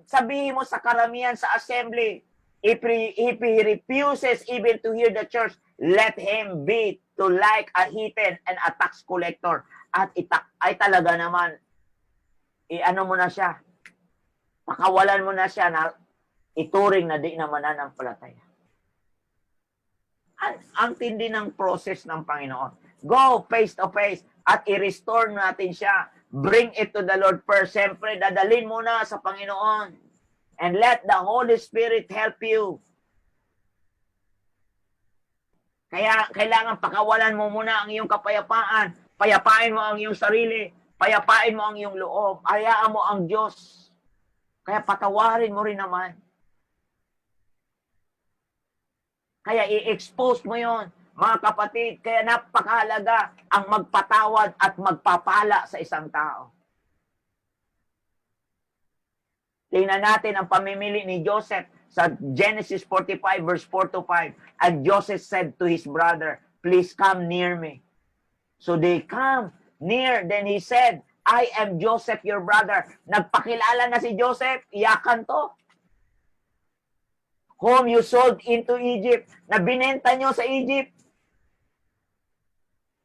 Sabihin mo sa karamihan sa assembly, if he refuses even to hear the church, let him be to like a heathen and a tax collector. At ay talaga naman, ano mo na siya, pakawalan mo na siya na ituring na di naman nananampalataya. Ang tindi ng process ng Panginoon. Go face to face at i-restore natin siya. Bring it to the Lord first. Siyempre, dadalhin mo na sa Panginoon. And let the Holy Spirit help you. Kaya kailangan pakawalan mo muna ang iyong kapayapaan. Payapain mo ang iyong sarili. Payapain mo ang iyong loob. Hayaan mo ang Diyos. Kaya patawarin mo rin naman. Kaya i-expose mo yon, mga kapatid. Kaya napakahalaga ang magpatawad at magpapala sa isang tao. Tingnan natin ang pamimili ni Joseph sa Genesis 45 verse 4 to 5. And Joseph said to his brother, please come near me. So they come near. Then he said, I am Joseph your brother. Nagpakilala na si Joseph. Iyakan to. Whom you sold into Egypt, na binenta nyo sa Egypt.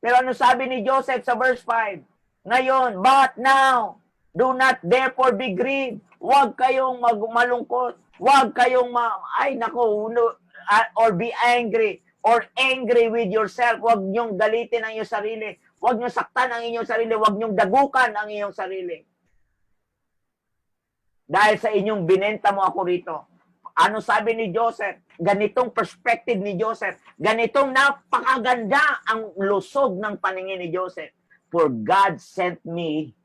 Pero ano sabi ni Joseph sa verse 5? Ngayon, but now, do not therefore be grieved. Huwag kayong malungkot. Huwag kayong or be angry or angry with yourself. Huwag nyong galitin ang iyong sarili. Huwag nyong saktan ang inyong sarili. Huwag nyong dagukan ang iyong sarili. Dahil sa inyong binenta mo ako rito. Ano sabi ni Joseph? Ganitong perspective ni Joseph. Ganitong napakaganda ang lusog ng paningin ni Joseph. For God sent me.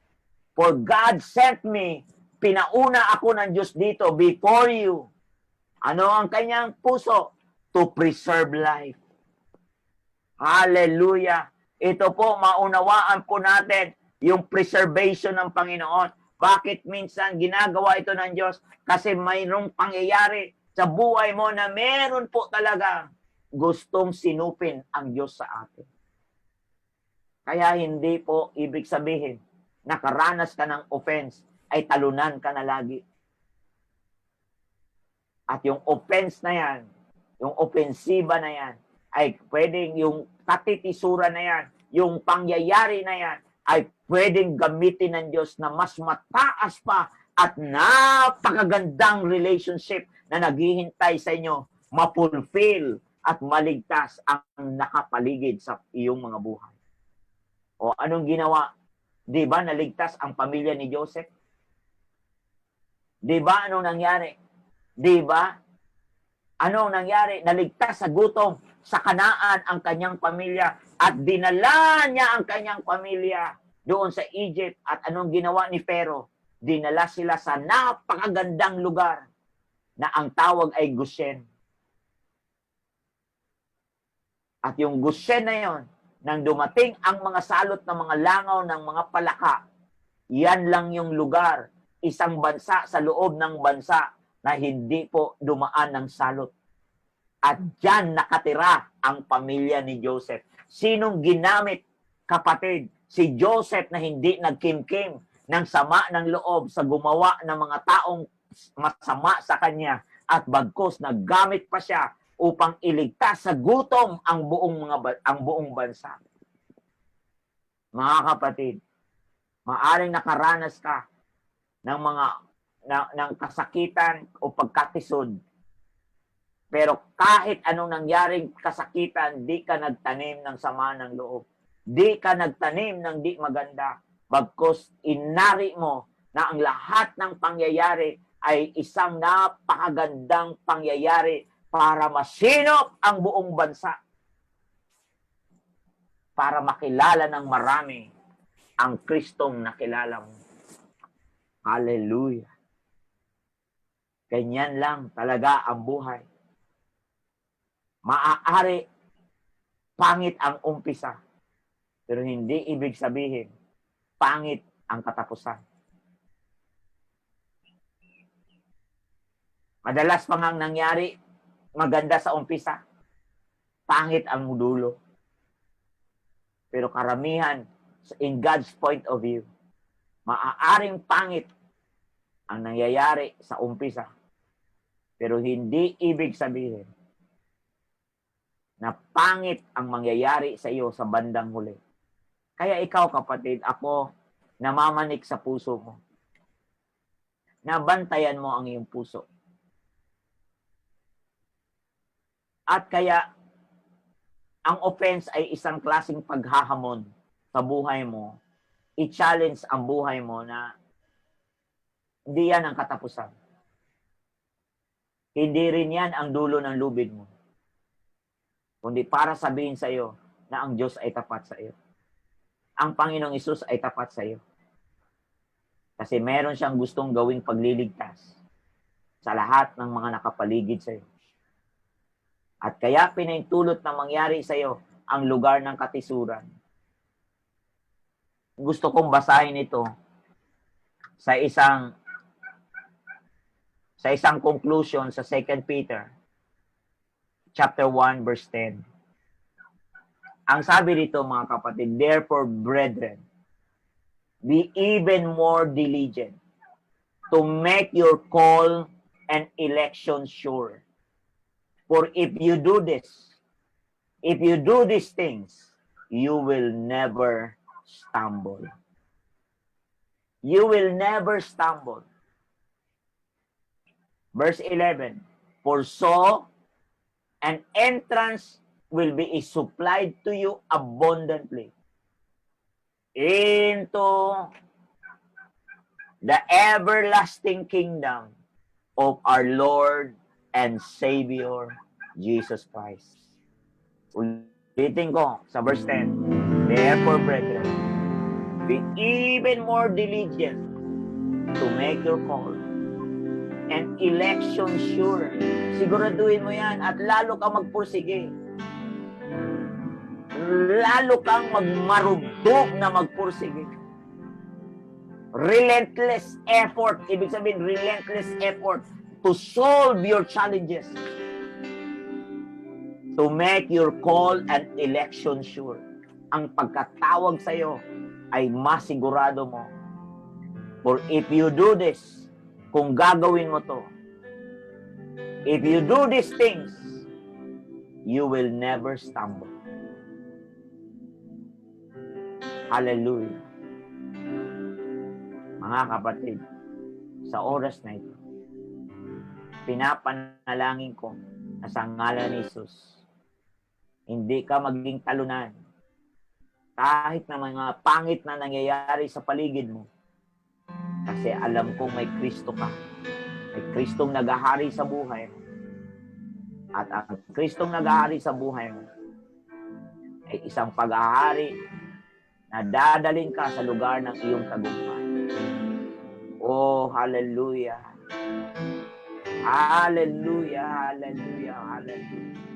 For God sent me. Pinauna ako ng Diyos dito before you. Ano ang kanyang puso? To preserve life. Hallelujah. Ito po, maunawaan po natin yung preservation ng Panginoon. Bakit minsan ginagawa ito ng Diyos? Kasi mayroong pangyayari sa buhay mo na meron po talaga gustong sinupin ang Diyos sa atin. Kaya hindi po ibig sabihin nakaranas ka ng offense ay talunan ka na lagi. At yung offense na yan, yung ofensiba na yan, ay pwedeng yung katitisura na yan, yung pangyayari na yan, ay pwedeng gamitin ng Diyos na mas mataas pa at napakagandang relationship na naghihintay sa inyo, mapulfill at maligtas ang nakapaligid sa iyong mga buhay. O anong ginawa? Di ba naligtas ang pamilya ni Joseph? Di ba anong nangyari? Di ba? Anong nangyari? Naligtas sa gutom sa Kanaan ang kanyang pamilya at dinala niya ang kanyang pamilya doon sa Egypt. At anong ginawa ni Pharaoh? Dinala sila sa napakagandang lugar na ang tawag ay Goshen. At yung Goshen na yon, nang dumating ang mga salot ng mga langaw ng mga palaka, yan lang yung lugar, isang bansa sa loob ng bansa na hindi po dumaan ng salot. At dyan nakatira ang pamilya ni Joseph. Sinong ginamit, kapatid? Si Joseph na hindi nagkimkim ng sama ng loob sa gumawa ng mga taong masama sa kanya at bagkus naggamit pa siya upang iligtas sa gutom ang buong bansa. Mga kapatid, maaring nakaranas ka ng ng kasakitan o pagkatisod. Pero kahit anong nangyaring kasakitan, di ka nagtanim ng sama ng loob. Di ka nagtanim ng di maganda. Bagkus inari mo na ang lahat ng pangyayari ay isang napakagandang pangyayari para masinop ang buong bansa. Para makilala ng marami ang Kristong nakilala mo. Hallelujah. Ganyan lang talaga ang buhay. Maaari pangit ang umpisa, pero hindi ibig sabihin pangit ang katapusan. Madalas pa ngang nangyari, maganda sa umpisa, pangit ang dulo. Pero karamihan, in God's point of view, maaaring pangit ang nangyayari sa umpisa. Pero hindi ibig sabihin na pangit ang mangyayari sa iyo sa bandang huli. Kaya ikaw, kapatid, ako, namamanik sa puso mo. Nabantayan mo ang iyong puso. At kaya, ang offense ay isang klaseng paghahamon sa buhay mo. I-challenge ang buhay mo na hindi yan ang katapusan. Hindi rin yan ang dulo ng lubid mo. Kundi para sabihin sa iyo na ang Diyos ay tapat sa iyo. Ang Panginoong Hesus ay tapat sa iyo. Kasi meron siyang gustong gawing pagliligtas sa lahat ng mga nakapaligid sa iyo. At kaya pinahintulot na mangyari sa iyo ang lugar ng katisuran. Gusto kong basahin ito sa isang conclusion sa 2 Peter chapter 1 verse 10. Ang sabi dito, mga kapatid, therefore, brethren, be even more diligent to make your call and election sure. For if you do these things, you will never stumble. You will never stumble. Verse 11, for so an entrance will be supplied to you abundantly into the everlasting kingdom of our Lord and Savior, Jesus Christ. Ulitin ko sa verse 10, therefore, brethren, be even more diligent to make your call and election sure. Siguraduhin mo yan at lalo kang magpursige. Lalo kang magmarugtog na magpursige. Relentless effort. Ibig sabihin, relentless effort to solve your challenges. To make your call and election sure. Ang pagkatawag sa iyo ay masigurado mo. For if you do this, kung gagawin mo to, if you do these things, you will never stumble. Hallelujah. Mga kapatid, sa oras na ito, pinapanalangin ko na sa ngalan ni Jesus, hindi ka maging talunan. Kahit na mga pangit na nangyayari sa paligid mo, kasi alam kong may Kristo ka. May Kristong naghahari sa buhay mo. At ang Kristong naghahari sa buhay mo ay isang paghahari na dadalhin ka sa lugar ng iyong tagumpay. Oh, hallelujah! Hallelujah! Hallelujah! Hallelujah!